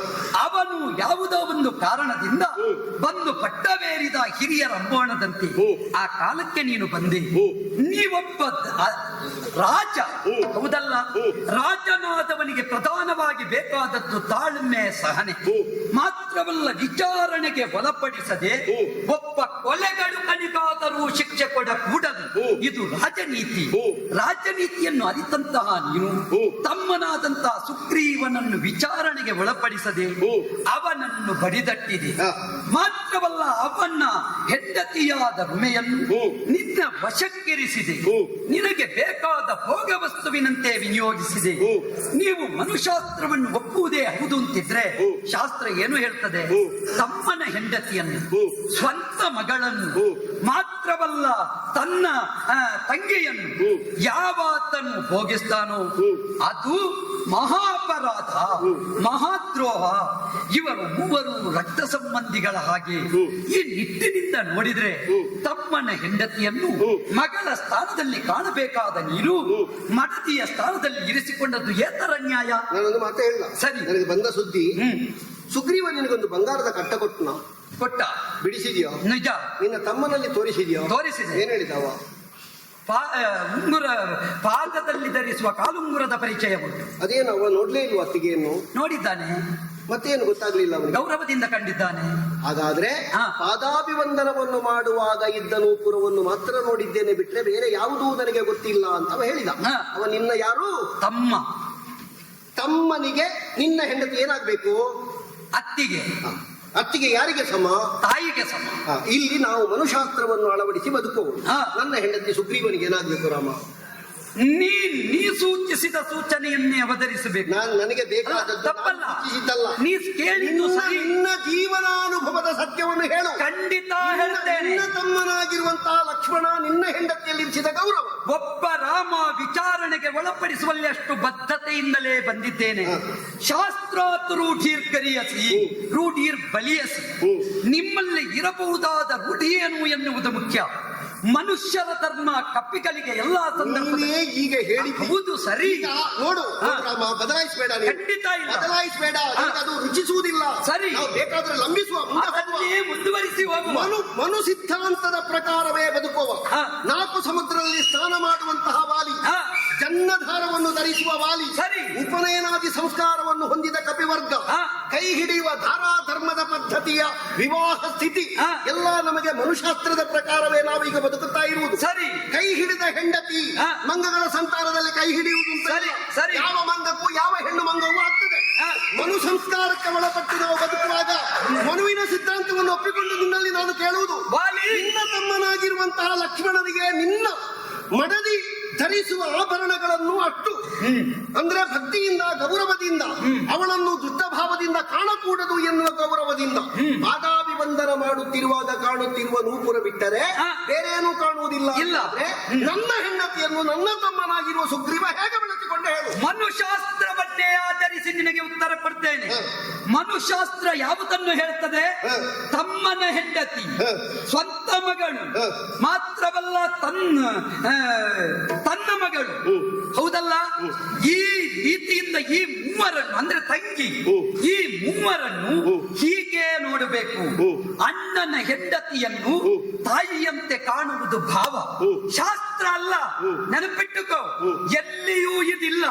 ಅವನು ಯಾವುದೋ ಒಂದು ಕಾರಣದಿಂದ ಬಂದು ಪಟ್ಟವೇರಿದ ಹಿರಿಯರ ಅಂಬೋಣದಂತೆ ಆ ಕಾಲಕ್ಕೆ ನೀನು ಬಂದೆ. ನೀವೊಬ್ಬ ರಾಜ, ಹೌದಲ್ಲ? ರಾಜನಾದವನಿಗೆ ಪ್ರಧಾನವಾಗಿ ಬೇಕಾದದ್ದು ತಾಳ್ಮೆ, ಸಹನೆ. ಮಾತ್ರವಲ್ಲ, ವಿಚಾರಣೆಗೆ ಒಳಪಡಿಸದೆ ಒಬ್ಬ ಕೊಲೆಗಡುಕನಿಗಾದರೂ ಶಿಕ್ಷೆ ಕೊಡಕೂಡದು. ಇದು ರಾಜನೀತಿ. ರಾಜನೀತಿಯನ್ನು ಅರಿತಂತಹ ನೀನು ತಮ್ಮನಾದಂತಹ ಸುಗ್ರೀವನನ್ನು ವಿಚಾರಣೆಗೆ ಒಳಪಡಿಸದೆ ಅವನನ್ನು ಬಡಿದಟ್ಟಿದೆ. ಮಾತ್ರವಲ್ಲ, ಅವನ ಹೆಂಡತಿಯಾದ ರುಮೆಯನ್ನು ನಿನ್ನ ವಶಕ್ಕಿರಿಸಿದೆ. ನಿನಗೆ ಬೇಕಾದ ಭೋಗ ವಸ್ತುವಿನಂತೆ ವಿನಿಯೋಗಿಸಿದೆ. ನೀವು ಮನುಶಾಸ್ತ್ರವನ್ನು ಒಪ್ಪುವುದೇ ಹೌದು ಅಂತಿದ್ರೆ ಶಾಸ್ತ್ರ ಏನು ಹೇಳ್ತದೆ? ತಮ್ಮನ ಹೆಂಡತಿಯನ್ನು, ಸ್ವಂತ ಮಗಳನ್ನು, ಮಾತ್ರವಲ್ಲ ತನ್ನ ತಂಗಿಯನ್ನು ಯಾವಾತನು ಭೋಗಿಸ್ತಾನೋ ಅದು ಮಹಾಪರಾಧ, ಮಹಾದ್ರೋಹ. ಇವರು ಮೂವರು ರಕ್ತ ಸಂಬಂಧಿಗಳ ಹಾಗೆ. ಈ ನಿಟ್ಟಿನಿಂದ ನೋಡಿದ್ರೆ ತಮ್ಮನ ಹೆಂಡತಿಯನ್ನು ಮಗಳ ಸ್ಥಾನದಲ್ಲಿ ಕಾಣಬೇಕಾದ ನೀನು ಮಡದಿಯ ಸ್ಥಾನದಲ್ಲಿ ಇರಿಸಿಕೊಂಡದ್ದು ಏತರ ನ್ಯಾಯ. ನಾನೊಂದು ಮಾತು ಹೇಳ. ಸರಿ. ನನಗೆ ಬಂದ ಸುದ್ದಿ, ಸುಗ್ರೀವ ನಿನಗೊಂದು ಬಂಗಾರದ ಕಟ್ಟ ಕೊಟ್ಟನ. ಕೊಟ್ಟ. ಬಿಡಿಸಿದ್ಯೋ? ನಿಜ. ನಿನ್ನ ತಮ್ಮನಲ್ಲಿ ತೋರಿಸಿದ್ಯೋ? ತೋರಿಸಿದೆ. ಏನ್ ಹೇಳಿದವ? ಉಂಗುರ, ಪಾದದಲ್ಲಿ ಧರಿಸುವ ಕಾಲುಂಗುರದ ಪರಿಚಯ ಉಂಟು. ಅದೇನು ಅವ ನೋಡ್ಲೇ ಇಲ್ವಾ ಅತ್ತಿಗೆಯನ್ನು? ನೋಡಿದ್ದಾನೆ. ಮತ್ತೇನು ಗೊತ್ತಾಗ್ಲಿಲ್ಲ ಅವನಿಗೆ? ಗೌರವದಿಂದ ಕಂಡಿದ್ದಾನೆ. ಹಾಗಾದ್ರೆ ಹಾ. ಪಾದಾಭಿವಂದನವನ್ನು ಮಾಡುವಾಗ ಇದ್ದ ನೂಪುರವನ್ನು ಮಾತ್ರ ನೋಡಿದ್ದೇನೆ ಬಿಟ್ರೆ ಬೇರೆ ಯಾವುದೂ ನನಗೆ ಗೊತ್ತಿಲ್ಲ ಅಂತ ಅವ ಹೇಳಿದ. ಹಾ. ಅವ ನಿನ್ನ ಯಾರು? ತಮ್ಮ. ತಮ್ಮನಿಗೆ ನಿನ್ನ ಹೆಂಡತಿ ಏನಾಗ್ಬೇಕು? ಅತ್ತಿಗೆ. ಹ. ಅತ್ತಿಗೆ ಯಾರಿಗೆ ಸಮ? ತಾಯಿಗೆ ಸಮ. ಹ. ಇಲ್ಲಿ ನಾವು ಮನುಶಾಸ್ತ್ರವನ್ನು ಅಳವಡಿಸಿ ಬದುಕುವುದು. ಹಾ. ನನ್ನ ಹೆಂಡತಿ ಸುಗ್ರೀವನಿಗೆ ಏನಾಗ್ಬೇಕು ರಾಮ? ನೀ ಸೂಚಿಸಿದ ಸೂಚನೆಯನ್ನೇ ಅವತರಿಸಬೇಕು. ನನಗೆ ಬೇಕಾದದ್ದು ತಪ್ಪಲ್ಲ. ನಾನು ಸೂಚಿಸಿದ್ದಲ್ಲ. ನೀ ಕೇಳಿದ್ದು ಸರಿ. ನಿನ್ನ ಜೀವನಾನುಭವದ ಸತ್ಯವನ್ನು ಹೇಳು. ಖಂಡಿತ ಹೇಳ್ತೇನೆ. ನಿನ್ನ ತಮ್ಮನಾಗಿರುವಂತಹ ಲಕ್ಷ್ಮಣ ನಿನ್ನ ಹೆಂಡತಿಯಲ್ಲಿರಿಸಿದ ಗೌರವ. ಒಬ್ಬ ರಾಮ ವಿಚಾರಣೆಗೆ ಒಳಪಡಿಸುವಲ್ಲಿ ಅಷ್ಟು ಬದ್ಧತೆಯಿಂದಲೇ ಬಂದಿದ್ದೇನೆ. ಶಾಸ್ತ್ರಾತ್ ರೂಢೀರ್ ಕರಿಯಸಿ, ರೂಢೀರ್ ಬಲಿಯಸಿ. ನಿಮ್ಮಲ್ಲಿ ಇರಬಹುದಾದ ರೂಢಿ ಏನು ಎನ್ನುವುದು ಮುಖ್ಯ. ಮನುಷ್ಯರ ಧರ್ಮ ಕಪ್ಪಿಗಳಿಗೆ ಎಲ್ಲಾ ಸಂದರ್ಭದಲ್ಲಿ ನೀನೇ ಈಗ ಹೇಳಿ. ಹೌದು, ಸರಿ. ಈಗ ನೋಡು ರಾಮ, ಬದಲಾಯಿಸಬೇಡ ನೀನು. ಖಂಡಿತ ಇಲ್ಲ. ಬದಲಾಯಿಸಬೇಡ. ಅದು ರುಚಿಸುವುದಿಲ್ಲ. ಸರಿ. ನಾವು ಬೇಕಾದ್ರೆ ಲಂಬಿಸುವ, ಮುಂದೆ ಹೋಗುವ. ಅದನ್ನೇ ಮುಂದುವರಿಸಿ ಹೋಗುವ. ಮನು ಸಿದ್ಧಾಂತದ ಪ್ರಕಾರವೇ ಬದುಕುವ. ಹಾ. 4 ಸಮುದ್ರದಲ್ಲಿ ಸ್ನಾನ ಮಾಡುವಂತಹ ವಾಲಿ, ಹಾ. ಜನ್ನಧಾರವನ್ನು ಧರಿಸುವ ವಾಲಿ, ಸರಿ. ಉಪನಯನಾದಿ ಸಂಸ್ಕಾರವನ್ನು ಹೊಂದಿದ ಕಪಿವರ್ಗ, ಹಾ. ಕೈ ಹಿಡಿಯುವ ಧಾರಾಧರ್ಮದ ಪದ್ಧತಿಯ ವಿವಾಹ ಸ್ಥಿತಿ ಹಾ. ಎಲ್ಲ ನಮಗೆ ಮನುಶಾಸ್ತ್ರದ ಪ್ರಕಾರವೇ ನಾವೀಗ ಬದುಕುತ್ತಾ ಇರುವುದು. ಸರಿ. ಕೈ ಹಿಡಿದ ಹೆಂಡತಿ ಹಾ. ಮಂಗಗಳ ಸಂತಾನದಲ್ಲಿ ಕೈ ಹಿಡಿಯುವುದು ಅಂತ ಸರಿ, ಇಲ್ಲ. ಸರಿ. ಯಾವ ಮಂಗಕ್ಕೂ ಯಾವ ಹೆಣ್ಣು ಮಂಗವೂ ಆಗ್ತದೆ. ಹಾ. ಮನು ಸಂಸ್ಕಾರಕ್ಕೆ ಒಳಪಟ್ಟು ನಾವು ಬದುಕುವಾಗ ಮನುವಿನ ಸಿದ್ಧಾಂತವನ್ನು ಒಪ್ಪಿಕೊಂಡು ನಿನ್ನಲ್ಲಿ ನಾನು ಕೇಳುವುದು, ವಾಲಿ. ನಿನ್ನ ತಮ್ಮನಾಗಿರುವಂತಹ ಲಕ್ಷ್ಮಣನಿಗೆ ನಿನ್ನ ಮಡದಿ ಧರಿಸುವ ಆಭರಣಗಳನ್ನು ಅಟ್ಟು ಅಂದ್ರೆ ಭಕ್ತಿಯಿಂದ, ಗೌರವದಿಂದ, ಅವಳನ್ನು ದುಷ್ಟಭಾವದಿಂದ ಕಾಣಕೂಡದು ಎನ್ನುವ ಗೌರವದಿಂದ ಪಾದಾಭಿವಂದನ ಮಾಡುತ್ತಿರುವಾಗ ಕಾಣುತ್ತಿರುವ ನೂಪುರ ಬಿಟ್ಟರೆ ಹಾ. ಬೇರೇನೂ ಕಾಣುವುದಿಲ್ಲ. ಇಲ್ಲ. ಅಂದ್ರೆ ನನ್ನ ಹೆಂಡತಿಯನ್ನು ನನ್ನ ತಮ್ಮನಾಗಿರುವ ಸುಗ್ರೀವ ಹೇಗೆ ಬೆಳೆಸಿಕೊಂಡೆ ಹೇಳು? ಮನುಶಾಸ್ತ್ರವನ್ನೇ ಆಧರಿಸಿ ನಿನಗೆ ಉತ್ತರ ಕೊಡ್ತೇನೆ. ಹ. ಮನುಶಾಸ್ತ್ರ ಯಾವುದನ್ನು ಹೇಳ್ತದೆ? ಹ. ತಮ್ಮನ ಹೆಂಡತಿ, ಹ. ಸ್ವಂತ ಮಗಳು, ಹ. ಮಾತ್ರವಲ್ಲ ತನ್ನ ಮಗಳು. ಹೌದಲ್ಲ? ಈ ರೀತಿಯಿಂದ ಈ ಮೂವರನ್ನು ಅಂದ್ರೆ ತಂಗಿ ಈ ಮೂವರನ್ನು ಹೀಗೆ ನೋಡಬೇಕು. ಅಣ್ಣನ ಹೆಂಡತಿಯನ್ನು ತಾಯಿಯಂತೆ ಕಾಣುವುದು ಭಾವ, ಶಾಸ್ತ್ರ ಅಲ್ಲ. ನೆನಪಿಟ್ಟುಕೋ, ಎಲ್ಲಿಯೂ ಇದಿಲ್ಲ.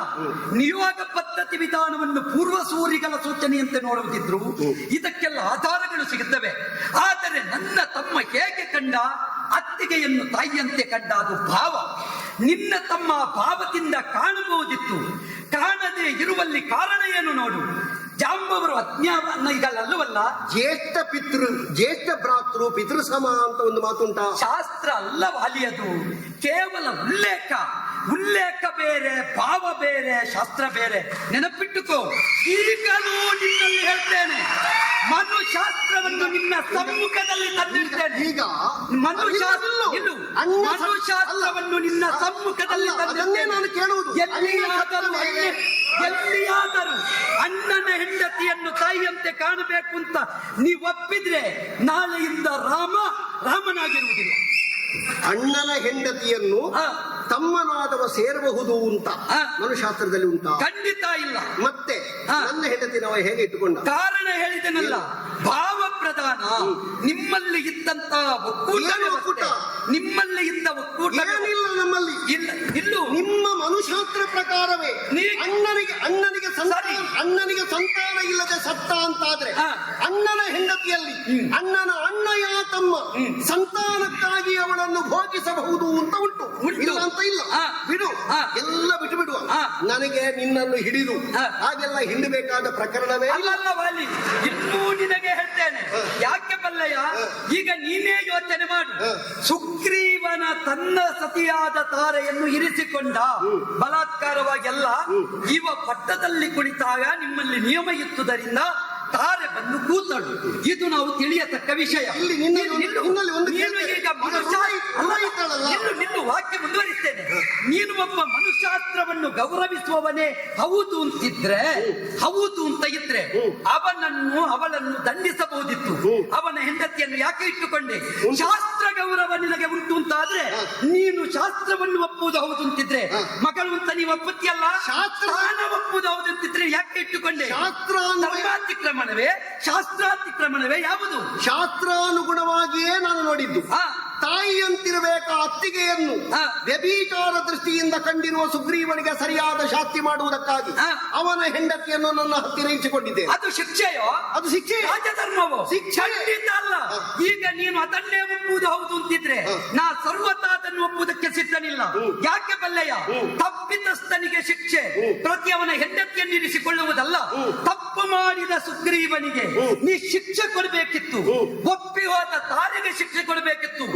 ನಿಯೋಗ ಪದ್ಧತಿ ವಿಧಾನವನ್ನು ಪೂರ್ವ ಸೂರಿಗಳ ಸೂಚನೆಯಂತೆ ನೋಡುವುದಿದ್ರು ಇದಕ್ಕೆಲ್ಲ ಆಧಾರಗಳು ಸಿಗುತ್ತವೆ. ಆದರೆ ನನ್ನ ತಮ್ಮ ಹೇಗೆ ಕಂಡ, ಅತ್ತಿಗೆಯನ್ನು ತಾಯಿಯಂತೆ ಕಂಡ, ಅದು ಭಾವ. ನಿನ್ನ ತಮ್ಮ ಭಾವದಿಂದ ಕಾಣಬಹುದಿತ್ತು, ಕಾಣದೆ ಇರುವಲ್ಲಿ ಕಾರಣ ಏನು ನೋಡು. ಜಾಂಬವರು ಅಜ್ಞಾನಗಳಲ್ಲವಲ್ಲ. ಜ್ಯೇಷ್ಠ ಭ್ರಾತೃ ಪಿತೃ ಸಮ ಅಂತ ಒಂದು ಮಾತುಂಟಾ? ಶಾಸ್ತ್ರ ಅಲ್ಲ ವಾಲಿಯದು, ಕೇವಲ ಉಲ್ಲೇಖ ಬೇರೆ, ಭಾವ ಬೇರೆ, ಶಾಸ್ತ್ರ ಬೇರೆ. ನೆನಪಿಟ್ಟುಕೋ, ಈಗಲೂ ನಿನ್ನಲ್ಲಿ ಹೇಳ್ತೇನೆ, ಮನುಶಾಸ್ತ್ರವನ್ನು ನಿನ್ನ ಸಮ್ಮುಖದಲ್ಲಿ ತಂದಿರ್ತೇನೆ. ಈಗ ಮನುಶಾಸ್ತ್ರವನ್ನು ನಿನ್ನ ಸಮ್ಮುಖದಲ್ಲಿ ತಂದಿರ್ತೇನೆ. ನಾನು ಕೇಳುವುದು, ಎಲ್ಲಿಯಾದರೂ ಅಣ್ಣನ ಹೆಂಡತಿಯನ್ನು ತಾಯಿಯಂತೆ ಕಾಣಬೇಕು ಅಂತ ನೀವು ಒಪ್ಪಿದ್ರೆ ನಾಳೆಯಿಂದ ರಾಮನಾಗಿರುವುದಿಲ್ಲ. ಅಣ್ಣನ ಹೆಂಡತಿಯನ್ನು ತಮ್ಮನಾದವ ಸೇರಬಹುದು ಅಂತ ಮನುಶಾಸ್ತ್ರದಲ್ಲಿ ಉಂಟಾ? ಖಂಡಿತ ಇಲ್ಲ. ಮತ್ತೆ ನನ್ನ ಹೆಂಡತಿ ನಾವು ಹೇಗೆ ಇಟ್ಟುಕೊಂಡ? ಕಾರಣ ಹೇಳಿದನಲ್ಲ, ಭಾವ ಪ್ರಧಾನ. ನಿಮ್ಮಲ್ಲಿ ಇದ್ದಂತ ಒಕ್ಕೂಟ, ನಿಮ್ಮಲ್ಲಿ ಇದ್ದ ಒಕ್ಕೂಟ ಏನಿಲ್ಲ ನಮ್ಮಲ್ಲಿ. ಇಲ್ಲೂ ನಿಮ್ಮ ಮನುಶಾಸ್ತ್ರ ಪ್ರಕಾರವೇ ಅಣ್ಣನಿಗೆ ಸಂತಾನ ಇಲ್ಲದೆ ಸತ್ತ ಅಂತಾದ್ರೆ ಅಣ್ಣನ ಹೆಂಡತಿಯಲ್ಲಿ ಅಣ್ಣಯ ತಮ್ಮ ಸಂತಾನಕ್ಕಾಗಿ ಅವಳನ್ನು ಭೋಗಿಸಬಹುದು ಅಂತ ಉಂಟು. ಇಲ್ಲ ಅಂತ ಇಲ್ಲ, ಬಿಡು, ಎಲ್ಲ ಬಿಟ್ಟು ಬಿಡುವ. ನನಗೆ ನಿನ್ನನ್ನು ಹಿಡಿದು ಹಾಗೆಲ್ಲ ಹಿಂಡಬೇಕಾದ ಪ್ರಕರಣವೇ ಅಲ್ಲಲ್ಲ ವಾಲಿ. ಇನ್ನೂ ನಿನಗೆ ಹೇಳ್ತೇನೆ, ಯಾಕೆ ಬಲ್ಲಯ್ಯ, ಈಗ ನೀನೇ ಯೋಚನೆ ಮಾಡು. ಸುಗ್ರೀವನ ತನ್ನ ಸತಿಯಾದ ತಾರೆಯನ್ನು ಇರಿಸಿಕೊಂಡ ಬಲಾತ್ಕಾರವಾಗೆಲ್ಲ ಇವ ಪಟ್ಟದಲ್ಲಿ ಕುಳಿತಾಗ ನಿಮ್ಮಲ್ಲಿ ನಿಯಮ ಇತ್ತುದರಿಂದ ತಾರೆ ಬಂದು ಕೂತಳು. ಇದು ನಾವು ತಿಳಿಯತಕ್ಕ ವಿಷಯ. ನಿಲ್ಲು, ವಾಕ್ಯ ಮುಂದುವರಿಸ್ತೇನೆ. ನೀನು ಒಬ್ಬ ಮನುಶಾಸ್ತ್ರವನ್ನು ಗೌರವಿಸುವವನೇ ಹೌದು ಅಂತ ಇದ್ರೆ ಅವಳನ್ನು ದಂಡಿಸಬಹುದಿತ್ತು. ಅವನ ಹೆಂಡತಿಯನ್ನು ಯಾಕೆ ಇಟ್ಟುಕೊಂಡೆ? ಶಾಸ್ತ್ರ ಗೌರವ ನಿನಗೆ ಉಂಟು ಅಂತಾದ್ರೆ ನೀನು ಶಾಸ್ತ್ರವನ್ನು ಒಪ್ಪುವುದು ಹೌದು ಅಂತಿದ್ರೆ ಮಗಳು ಅಂತ ನೀವು ಒಪ್ಪುತ್ತಿಯಲ್ಲ. ಶಾಸ್ತ್ರ ಒಪ್ಪುವುದು ಹೌದು ಅಂತಿದ್ರೆ ಯಾಕೆ ಇಟ್ಟುಕೊಂಡೆ? ಶಾಸ್ತ್ರಾತಿಕ್ರಮಣವೇ ಯಾವುದು? ಶಾಸ್ತ್ರಾನುಗುಣವಾಗಿಯೇ ನಾನು ನೋಡಿದ್ದು. ತಾಯಿಯಂತಿರಬೇಕ ಅತ್ತಿಗೆಯನ್ನು ವ್ಯಭಿಚಾರ ದೃಷ್ಟಿಯಿಂದ ಕಂಡಿರುವ ಸುಗ್ರೀವನಿಗೆ ಸರಿಯಾದ ಶಾಸ್ತಿ ಮಾಡುವುದಕ್ಕಾಗಿ ಅವನ ಹೆಂಡತಿಯನ್ನು ನನ್ನ ಹತ್ತಿರ ಇರಿಸಿಕೊಂಡಿದ್ದೆ. ಅದು ಶಿಕ್ಷೆಯೋ? ಅದು ಶಿಕ್ಷೆ, ರಾಜಧರ್ಮವೋ? ಖಂಡಿತ ಅಲ್ಲ. ಈಗ ನೀನು ಅದನ್ನೇ ಒಪ್ಪುವುದು ಹೌದು ಅಂತಿದ್ರೆ ನಾ ಸರ್ವತಾ ಅದನ್ನು ಒಪ್ಪುವುದಕ್ಕೆ ಸಿದ್ಧನಿಲ್ಲ. ಯಾಕೆ ಬಲ್ಲೆಯ? ತಪ್ಪಿತಸ್ಥನಿಗೆ ಶಿಕ್ಷೆ ಪ್ರತಿ ಅವನ ಹೆಂಡತಿಯನ್ನು ಇರಿಸಿಕೊಳ್ಳುವುದಲ್ಲ. ತಪ್ಪು ಮಾಡಿದ ಸುಗ್ರೀವನಿಗೆ ನೀ ಶಿಕ್ಷೆ ಕೊಡಬೇಕಿತ್ತು, ಒಪ್ಪಿ ಹೋದ ತಾರಿಗೆ ಶಿಕ್ಷೆ ಕೊಡಬೇಕಿತ್ತು.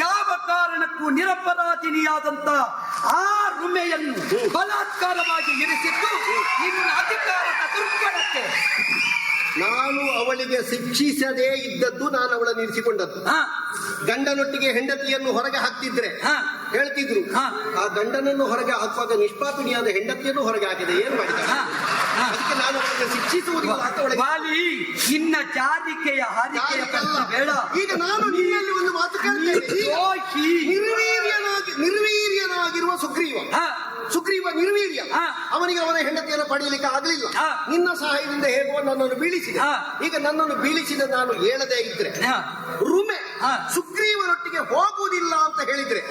ಯಾವ ಕಾರಣಕ್ಕೂ ನಿರಪರಾಧಿನಿಯಾದಂತ ಆ ರುಮೆಯನ್ನು ಬಲಾತ್ಕಾರವಾಗಿ ಇರಿಸಿದ್ದು ನಿನ್ನ ಅಧಿಕಾರದ ದುರ್ಬಳಕೆ. ನಾನು ಅವಳಿಗೆ ಶಿಕ್ಷಿಸದೇ ಇದ್ದದ್ದು ನಾನು ಅವಳನ್ನು ಇರಿಸಿಕೊಂಡದ್ದು. ಗಂಡನೊಟ್ಟಿಗೆ ಹೆಂಡತಿಯನ್ನು ಹೊರಗೆ ಹಾಕ್ತಿದ್ರೆ ಹೇಳ್ತಿದ್ರು, ಆ ಗಂಡನನ್ನು ಹೊರಗೆ ಹಾಕುವಾಗ ನಿಷ್ಪಾಪಿಣಿಯಾದ ಹೆಂಡತಿಯನ್ನು ಹೊರಗೆ ಹಾಕಿದೆ, ಏನ್ ಮಾಡಿದ? ಅದಕ್ಕೆ ನಾನು ಅವಳಿಗೆ ಶಿಕ್ಷಿಸುವುದಿಲ್ಲ. ಇನ್ನ ಜಾರಿಕೆಯ ಹಾರಿಕೆಯ ಬೇಡ. ಈಗ ನಾನು ನಿನ್ನಲ್ಲಿ ಒಂದು ಮಾತು ಕೇಳ್ತೇನೆ. ನಿರ್ವೀರ್ಯನಾಗಿರುವ ಸುಗ್ರೀವ ನಿರ್ವೀರ್ಯ, ಅವನಿಗೆ ಅವನ ಹೆಂಡತಿಯನ್ನು ಪಡೆಯಲಿಕ್ಕೆ ಆಗಲಿಲ್ಲ. ನಿನ್ನ ಸಹಾಯದಿಂದ ಹೇಗೋ ನನ್ನನ್ನು ಬೀಳಿಸಿದೆ. ಈಗ ನನ್ನನ್ನು ಬೀಳಿಸಿದ ನಾನು ಹೇಳದೇ ಇದ್ರೆ ರುಮೆ ಸುಗ್ರೀವನೊಟ್ಟಿಗೆ ಹೋಗುವುದಿಲ್ಲ ಅಂತ ಹೇಳಿದ್ರೆ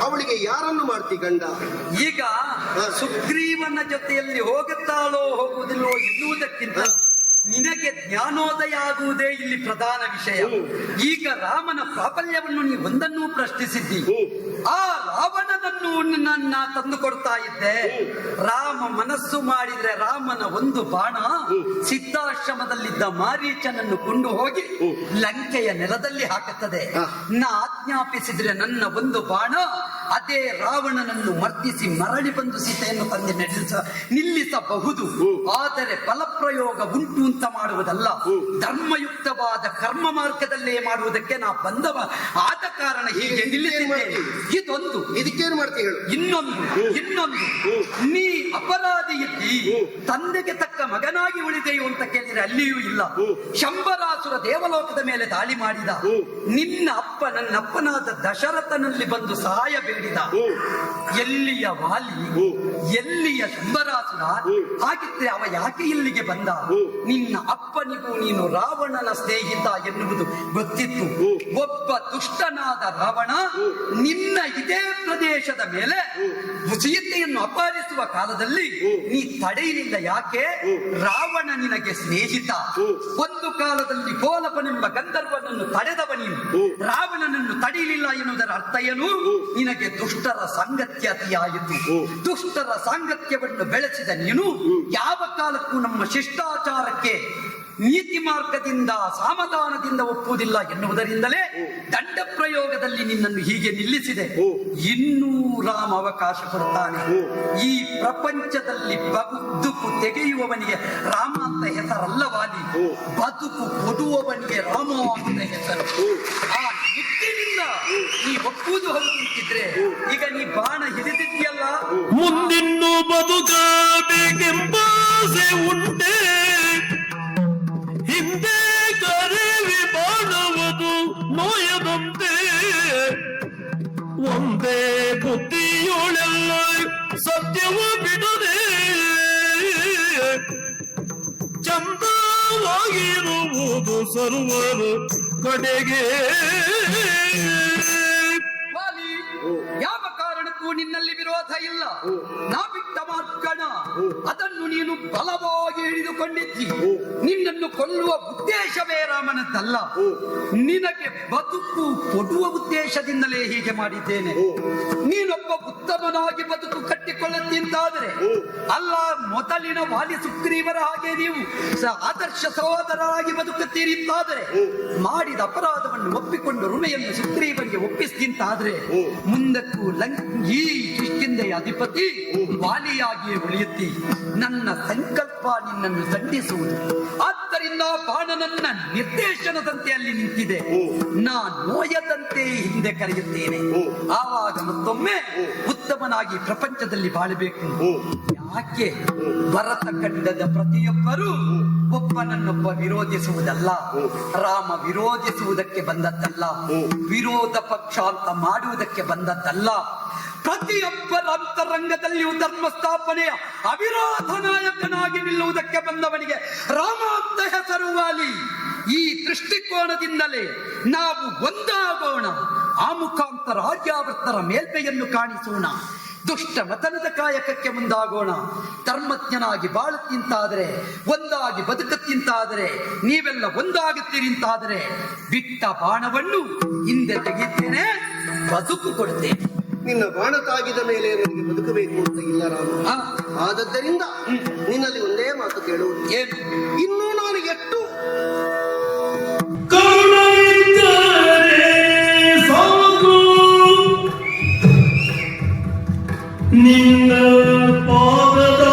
ಅವಳಿಗೆ ಯಾರನ್ನು ಮಾಡ್ತಿ ಗಂಡ? ಈಗ ಸುಗ್ರೀವನ ಜೊತೆಯಲ್ಲಿ ಹೋಗುತ್ತಾಳೋ ಹೋಗುವುದಿಲ್ಲೋ ಎನ್ನುವುದಕ್ಕಿಂತ ನಿನಗೆ ಜ್ಞಾನೋದಯ ಆಗುವುದೇ ಇಲ್ಲಿ ಪ್ರಧಾನ ವಿಷಯ. ಈಗ ರಾಮನ ಪ್ರಾಬಲ್ಯವನ್ನು ನೀವು ಒಂದನ್ನೂ ಪ್ರಶ್ನಿಸಿದ್ದಿ. ಆ ರಾವಣನನ್ನು ನನ್ನ ತಂದು ಕೊಡ್ತಾ ಇದ್ದೆ. ರಾಮ ಮನಸ್ಸು ಮಾಡಿದ್ರೆ ರಾಮನ ಒಂದು ಬಾಣ ಸಿದ್ಧಾಶ್ರಮದಲ್ಲಿದ್ದ ಮಾರೀಚನನ್ನು ಕೊಂಡು ಹೋಗಿ ಲಂಕೆಯ ನೆಲದಲ್ಲಿ ಹಾಕುತ್ತದೆ. ಆಜ್ಞಾಪಿಸಿದ್ರೆ ನನ್ನ ಒಂದು ಬಾಣ ಅದೇ ರಾವಣನನ್ನು ಮರ್ದಿಸಿ ಮರಳಿ ಬಂದು ಸೀತೆಯನ್ನು ತಂದು ನಿಲ್ಲಿಸಬಹುದು. ಆದರೆ ಫಲಪ್ರಯೋಗ ಉಂಟು ಅಂತ ಮಾಡುವುದಲ್ಲ, ಧರ್ಮಯುಕ್ತವಾದ ಕರ್ಮ ಮಾರ್ಗದಲ್ಲೇ ಮಾಡುವುದಕ್ಕೆ ನಾ ಬಂದವ. ಆದ ಕಾರಣ ಹೀಗೆ ನಿಲ್ಲಿಸಿದ್ದೇನೆ. ಇದೊಂದು. ಇದಕ್ಕೇನು ಮಾಡ್ತೀವಿ ಹೇಳು? ಇನ್ನೊಂದು ನೀ ಅಪರಾಧಿ ಇದ್ದಿ, ತಂದೆಗೆ ತಕ್ಕ ಮಗನಾಗಿ ಉಳಿದೆಯು ಅಂತ ಕೇಳಿದ್ರೆ ಅಲ್ಲಿಯೂ ಇಲ್ಲ. ಶಂಬರಾಸುರ ದೇವಲೋಕದ ಮೇಲೆ ದಾಳಿ ಮಾಡಿದ. ನಿನ್ನ ಅಪ್ಪ ನನ್ನ ಅಪ್ಪನಾದ ದಶರಥನಲ್ಲಿ ಬಂದು ಸಹಾಯ ಬೇಡಿದ. ಎಲ್ಲಿಯ ವಾಲಿ, ಎಲ್ಲಿಯ ಶಂಬರಾಸುರ? ಹಾಗಿದ್ರೆ ಅವ ಯಾಕೆ ಇಲ್ಲಿಗೆ ಬಂದ? ನಿನ್ನ ಅಪ್ಪನಿಗೂ ನೀನು ರಾವಣನ ಸ್ನೇಹಿತ ಎನ್ನುವುದು ಗೊತ್ತಿತ್ತು. ಒಬ್ಬ ದುಷ್ಟನಾದ ರಾವಣ ನಿನ್ನ ಇದೇ ಪ್ರದೇಶದ ಮೇಲೆ ಸೀತೆಯನ್ನು ಅಪಹರಿಸುವ ಕಾಲದಲ್ಲಿ ನೀ ತಡೆಯಲಿಲ್ಲ. ಯಾಕೆ? ರಾವಣ ನಿನಗೆ ಸ್ನೇಹಿತ. ಒಂದು ಕಾಲದಲ್ಲಿ ಗೋಲಪನೆಂಬ ಗಂಧರ್ವನನ್ನು ತಡೆದವ ನೀನು. ರಾವಣನನ್ನು ತಡೆಯಲಿಲ್ಲ ಎನ್ನುವುದರ ಅರ್ಥ ಏನು? ನಿನಗೆ ದುಷ್ಟರ ಸಾಂಗತ್ಯ ಅತಿಯಾಯಿತು. ದುಷ್ಟರ ಸಾಂಗತ್ಯವನ್ನು ಬೆಳೆಸಿದ ನೀನು ಯಾವ ಕಾಲಕ್ಕೂ ನಮ್ಮ ಶಿಷ್ಟಾಚಾರಕ್ಕೆ ನೀತಿ ಮಾರ್ಗದಿಂದ ಸಮಾಧಾನದಿಂದ ಒಪ್ಪುವುದಿಲ್ಲ ಎನ್ನುವುದರಿಂದಲೇ ದಂಡ ಪ್ರಯೋಗದಲ್ಲಿ ನಿನ್ನನ್ನು ಹೀಗೆ ನಿಲ್ಲಿಸಿದೆ. ಇನ್ನೂ ರಾಮ ಅವಕಾಶ ಕೊಡ್ತಾನೆ. ಈ ಪ್ರಪಂಚದಲ್ಲಿ ಬದುಕು ತೆಗೆಯುವವನಿಗೆ ರಾಮ ಅಂತ ಹೆಸರಲ್ಲ ವಾಲಿ, ಬದುಕು ಕೊಡುವವನಿಗೆ ರಾಮ ಅಂತ ಹೆಸರು. ಆ ನಿಟ್ಟಿನಿಂದ ನೀ ಒಪ್ಪುವುದು ಹೌದು ಅಂತಿದ್ರೆ ಈಗ ನೀ ಬಾಣ ಹಿಡಿದಿದ್ಯಲ್ಲ, ಮುಂದಿನ್ನು ಬದುಕಬೇಕೆಂಬಾಸೆ ಉಂಟೆ, ಹಿಂದೆ ಕರೆವಿ ಬಾಳುವುದು ನೋಯದಂತೆ, ಒಂದೇ ಬುದ್ಧಿಯೋಳೆಲ್ಲ ಸತ್ಯವು ಬಿಡದೆ ಚಂದವಾಗಿರುವುದು ಸರ್ವರು ಕಡೆಗೆ. ವಾಲಿ, ಯಾವ ಕಾರಣಕ್ಕೂ ನಿನ್ನಲ್ಲಿ ವಿರೋಧ ಇಲ್ಲ. ನಾ ಬಿಟ್ಟ ಮಾರ್ಗಣ ಅದನ್ನು ನೀನು ಬಲವಾಗಿ ಹಿಡಿದುಕೊಂಡಿದ್ದಿ. ನಿನ್ನನ್ನು ಕೊಲ್ಲುವ ಉದ್ದೇಶವೇ ರಾಮನದ್ದಲ್ಲ, ನಿನಗೆ ಬದುಕು ಕೊಡುವ ಉದ್ದೇಶದಿಂದಲೇ ಹೀಗೆ ಮಾಡಿದ್ದೇನೆ. ನೀನೊಬ್ಬ ಉತ್ತಮನಾಗಿ ಬದುಕು ಕಟ್ಟಿಕೊಳ್ಳುತ್ತಿದ್ದಾದರೆ ಅಲ್ಲ, ಮೊದಲಿನ ವಾಲಿ ಸುಗ್ರೀವರ ಹಾಗೆ ನೀವು ಆದರ್ಶ ಸಹೋದರರಾಗಿ ಬದುಕುತ್ತೀರಿ ಅಂತಾದರೆ, ಮಾಡಿದ ಅಪರಾಧವನ್ನು ಒಪ್ಪಿಕೊಂಡು ಋಣೆಯನ್ನು ಸುಗ್ರೀವನಿಗೆ ಒಪ್ಪಿಸ್ತಿಂತಾದ್ರೆ ಮುಂದಕ್ಕೂ ಈ ಕಿಷ್ಕಿಂಧೆಯ ಅಧಿಪತಿ ವಾಲಿಯಾಗಿಯೇ ಉಳಿಯುತ್ತಿ. ನನ್ನ ಸಂಕಲ್ಪ ನಿನ್ನನ್ನು ದಂಡಿಸುವುದು. ಆದ್ದರಿಂದ ಬಾಣನನ್ನ ನಿರ್ದೇಶನದಂತೆ ಅಲ್ಲಿ ನಿಂತಿದೆ. ನಾ ನೋಯದಂತೆ ಹಿಂದೆ ಕರೆಯುತ್ತೇನೆ. ಆವಾಗ ಮತ್ತೊಮ್ಮೆ ಉತ್ತಮನಾಗಿ ಪ್ರಪಂಚದಲ್ಲಿ ಬಾಳಬೇಕು. ಯಾಕೆ? ಭರತ ಖಂಡದ ಪ್ರತಿಯೊಬ್ಬರೂ ಒಬ್ಬನನ್ನೊಬ್ಬ ವಿರೋಧಿಸುವುದಲ್ಲ, ರಾಮ ವಿರೋಧಿಸುವುದಕ್ಕೆ ಬಂದದ್ದಲ್ಲ, ವಿರೋಧ ಪಕ್ಷ ಅಂತ ಮಾಡುವುದಕ್ಕೆ ಬಂದದ್ದಲ್ಲ. ಪ್ರತಿಯೊಬ್ಬರ ಅಂತರಂಗದಲ್ಲಿಯೂ ಧರ್ಮ ಸ್ಥಾಪನೆಯ ಅವಿರೋಧ ನಾಯಕನಾಗಿ ನಿಲ್ಲುವುದಕ್ಕೆ ಬಂದವನಿಗೆ ರಾಮ ಅಂತ ಹೆಸರು ವಾಲಿ. ಈ ದೃಷ್ಟಿಕೋನದಿಂದಲೇ ನಾವು ಒಂದಾಗೋಣ. ಆ ಮುಖಾಂತರ ಆರ್ಯಾವರ್ತರ ಮೇಲ್ಮೆಯನ್ನು ಕಾಣಿಸೋಣ. ದುಷ್ಟ ಮತನದ ಕಾಯಕಕ್ಕೆ ಮುಂದಾಗೋಣ. ಧರ್ಮಜ್ಞನಾಗಿ ಬಾಳುತ್ತಿಂತಾದರೆ, ಒಂದಾಗಿ ಬದುಕುತ್ತಿಂತಾದರೆ, ನೀವೆಲ್ಲ ಒಂದಾಗುತ್ತೀರಿ ಅಂತಾದರೆ ಬಿಟ್ಟ ಬಾಣವನ್ನು ಹಿಂದೆ ತೆಗೆಯುತ್ತೇನೆ, ಬದುಕು ಕೊಡುತ್ತೇನೆ. ನಿನ್ನ ಬಾಣ ತಾಗಿದ ಮೇಲೆ ನನಗೆ ಬದುಕಬೇಕು ಅಂತ ಇಲ್ಲ ರಾಮ. ಆದದ್ದರಿಂದ ನಿನ್ನಲ್ಲಿ ಒಂದೇ ಮಾತು ಕೇಳುವುದು, ಏನು? ಇನ್ನೂ ನಾನು ಎಷ್ಟು ನಿನ್ನ ಪಾದದ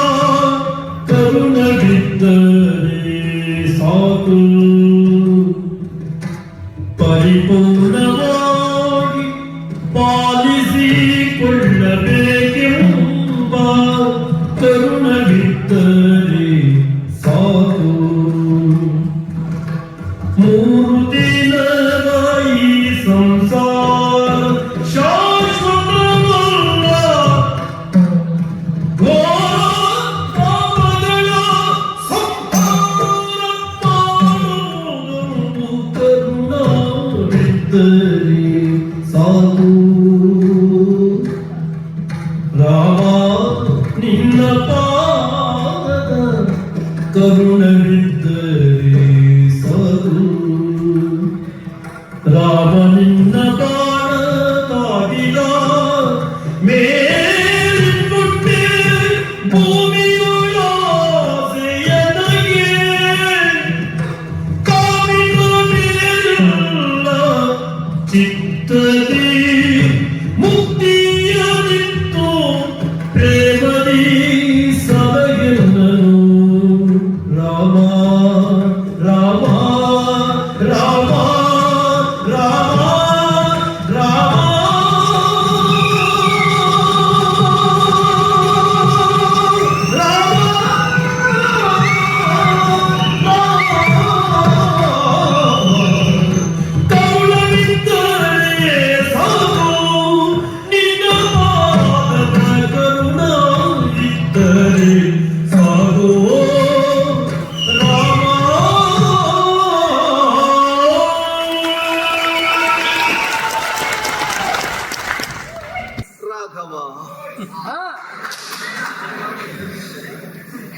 ಕರುಣವಿದ್ದರೆ ಸಾಕು, ಪರಿಪೂರ್ಣವಾಗಿ ಪಾಲಿಸಿಕೊಳ್ಳಬೇಕೆಂಬ ಕರುಣವಿದ್ದರೆ ಸಾಕು. ಮೂರು ದಿನದ ಈ ಸಂಸಾರ ಶಾಶ್ವತವಲ್ಲ, ಘೋರ ಸಂಹಾರ ಮಾಡುವುದು ಕರುಣವಿದ್ದರೆ ಸಾಕು. ರಾಮ ನಿನ್ನ ಪಾದದ ಕರುಣವಿದ್ದರೆ ಸಾಕು. ರಾಮ ನಿನ್ನ ಬಾಣ ತಾಗಿದ ಮೇಲಿಟ್ಟುಟ್ಟೆ ಭೂಮಿಯೊಳಾಸೆಯನಗೆ, ಕಾವಿನ ಮೇಲೆಲ್ಲ ಚಿತ್ತದಿ ಮುಕ್ತಿಯನಿತ್ತು ಪ್ರೇಮದಿ ಸಲಗೆಲ್ಲನು. ರಾಮ ಹಾ.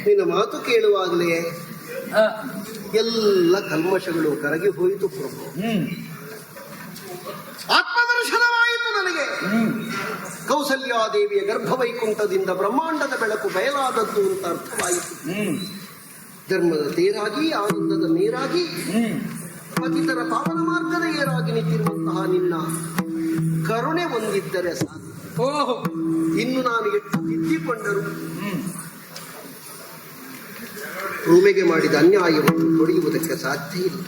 ನಿನ್ನ ಮಾತು ಕೇಳುವಾಗಲೇ ಹಾ. ಎಲ್ಲ ಕಲ್ಮಶಗಳು ಕರಗಿ ಹೋಯಿತು ಪ್ರಭು. ಆತ್ಮದರ್ಶನವಾಯಿತು ನನಗೆ. ಕೌಸಲ್ಯಾದೇವಿಯ ಗರ್ಭವೈಕುಂಠದಿಂದ ಬ್ರಹ್ಮಾಂಡದ ಬೆಳಕು ಬಯಲಾದದ್ದು ಅಂತ ಅರ್ಥವಾಯಿತು. ಧರ್ಮದ ತೇರಾಗಿ, ಆನಂದದ ನೀರಾಗಿ, ಪತಿತರ ಪಾವನ ಮಾರ್ಗದ ಏರಾಗಿ ನಿಂತಿರುವಂತಹ ನಿನ್ನ ಕರುಣೆ ಒಂದಿದ್ದರೆ ಸಾಕು. ಓಹೋ. ಇನ್ನು ನಾನು ಎಷ್ಟು ತಿದ್ದಿಕೊಂಡರು ರೂಮೆಗೆ ಮಾಡಿದ ಅನ್ಯಾಯವನ್ನು ತೊಡೆಯುವುದಕ್ಕೆ ಸಾಧ್ಯ ಇಲ್ಲ.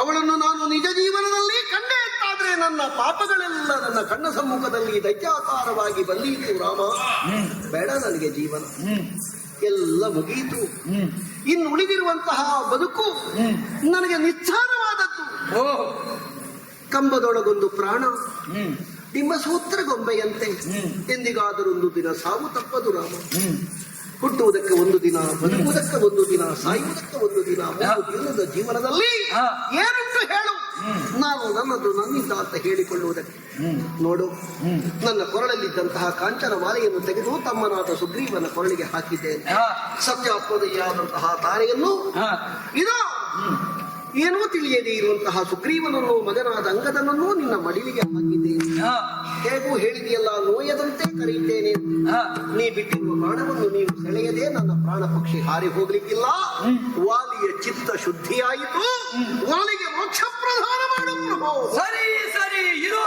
ಅವಳನ್ನು ನಾನು ನಿಜ ಜೀವನದಲ್ಲಿ ಕಂಡೆ ಅಂತಾದ್ರೆ ನನ್ನ ಪಾಪಗಳೆಲ್ಲ ನನ್ನ ಕಣ್ಣ ಸಮ್ಮುಖದಲ್ಲಿ ದೈತ್ಯಾಕಾರವಾಗಿ ಬಂದೀತು ರಾಮ. ಬೇಡ ನನಗೆ ಜೀವನ, ಎಲ್ಲ ಮುಗಿಯಿತು. ಇನ್ನು ಉಳಿದಿರುವಂತಹ ಬದುಕು ನನಗೆ ನಿಸ್ಸಾರವಾದದ್ದು. ಕಂಬದೊಳಗೊಂದು ಪ್ರಾಣ, ನಿಮ್ಮ ಸೂತ್ರ ಗೊಂಬೆಯಂತೆ ಎಂದಿಗಾದರೊಂದು ದಿನ ಸಾವು ತಪ್ಪದು ರಾಮ. ಹುಟ್ಟುವುದಕ್ಕೆ ಒಂದು ದಿನ, ಬದುಕುವುದಕ್ಕೆ ಒಂದು ದಿನ, ಸಾಯುವುದಕ್ಕೆ ಒಂದು ದಿನ. ಒಂದು ದಿನದ ಜೀವನದಲ್ಲಿ ಏನುಂಟು ಹೇಳು? ನಾನು ನನ್ನದು ನನ್ನಿಂದ ಅಂತ ಹೇಳಿಕೊಳ್ಳುವುದಕ್ಕೆ ನೋಡು, ನನ್ನ ಕೊರಳಲ್ಲಿದ್ದಂತಹ ಕಾಂಚನ ಮಾಲೆಯನ್ನು ತೆಗೆದು ತಮ್ಮನಾದ ಸುಗ್ರೀವನ ಕೊರಳಿಗೆ ಹಾಕಿದ್ದೇನೆ. ಸತ್ಯಾತ್ಮದೆಯಾದಂತಹ ತಾರೆಯನ್ನು ಇದು ಏನೂ ತಿಳಿಯದೇ ಇರುವಂತಹ ಸುಗ್ರೀವನನ್ನು ಮಗನಾದ ಅಂಗದನನ್ನು ನಿನ್ನ ಮಡಿಲಿಗೆ ಹಾಕಿದ್ದೇನೆ. ಹೇಗೂ ಹೇಳಿದೆಯಲ್ಲ, ನೋಯದಂತೆ ಕರೆಯುತ್ತೇನೆ. ನೀ ಬಿಟ್ಟಿರುವ ಪ್ರಾಣವನ್ನು ನೀವು ಸೆಳೆಯದೆ ನನ್ನ ಪ್ರಾಣ ಪಕ್ಷಿ ಹಾರಿ ಹೋಗ್ಲಿಕ್ಕಿಲ್ಲ. ವಾಲಿಯ ಚಿತ್ತ ಶುದ್ಧಿಯಾಯಿತು. ವಾಲಿಗೆ ಮೋಕ್ಷ ಪ್ರದಾನ ಮಾಡು ಪ್ರಭು. ಸರಿ ಸರಿ ಇರೋ.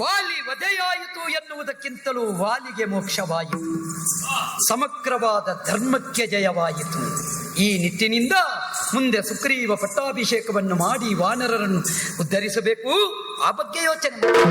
ವಾಲಿ ವಧೆಯಾಯಿತು ಎನ್ನುವುದಕ್ಕಿಂತಲೂ ವಾಲಿಗೆ ಮೋಕ್ಷವಾಯಿತು. ಸಮಗ್ರವಾದ ಧರ್ಮಕ್ಕೆ ಜಯವಾಯಿತು. ಈ ನಿಟ್ಟಿನಿಂದ ಮುಂದೆ ಸುಗ್ರೀವ ಪಟ್ಟಾಭಿಷೇಕವನ್ನು ಮಾಡಿ ವಾನರರನ್ನು ಉದ್ಧರಿಸಬೇಕು. ಆ ಬಗ್ಗೆ ಯೋಚನೆ ಮಾಡಿ.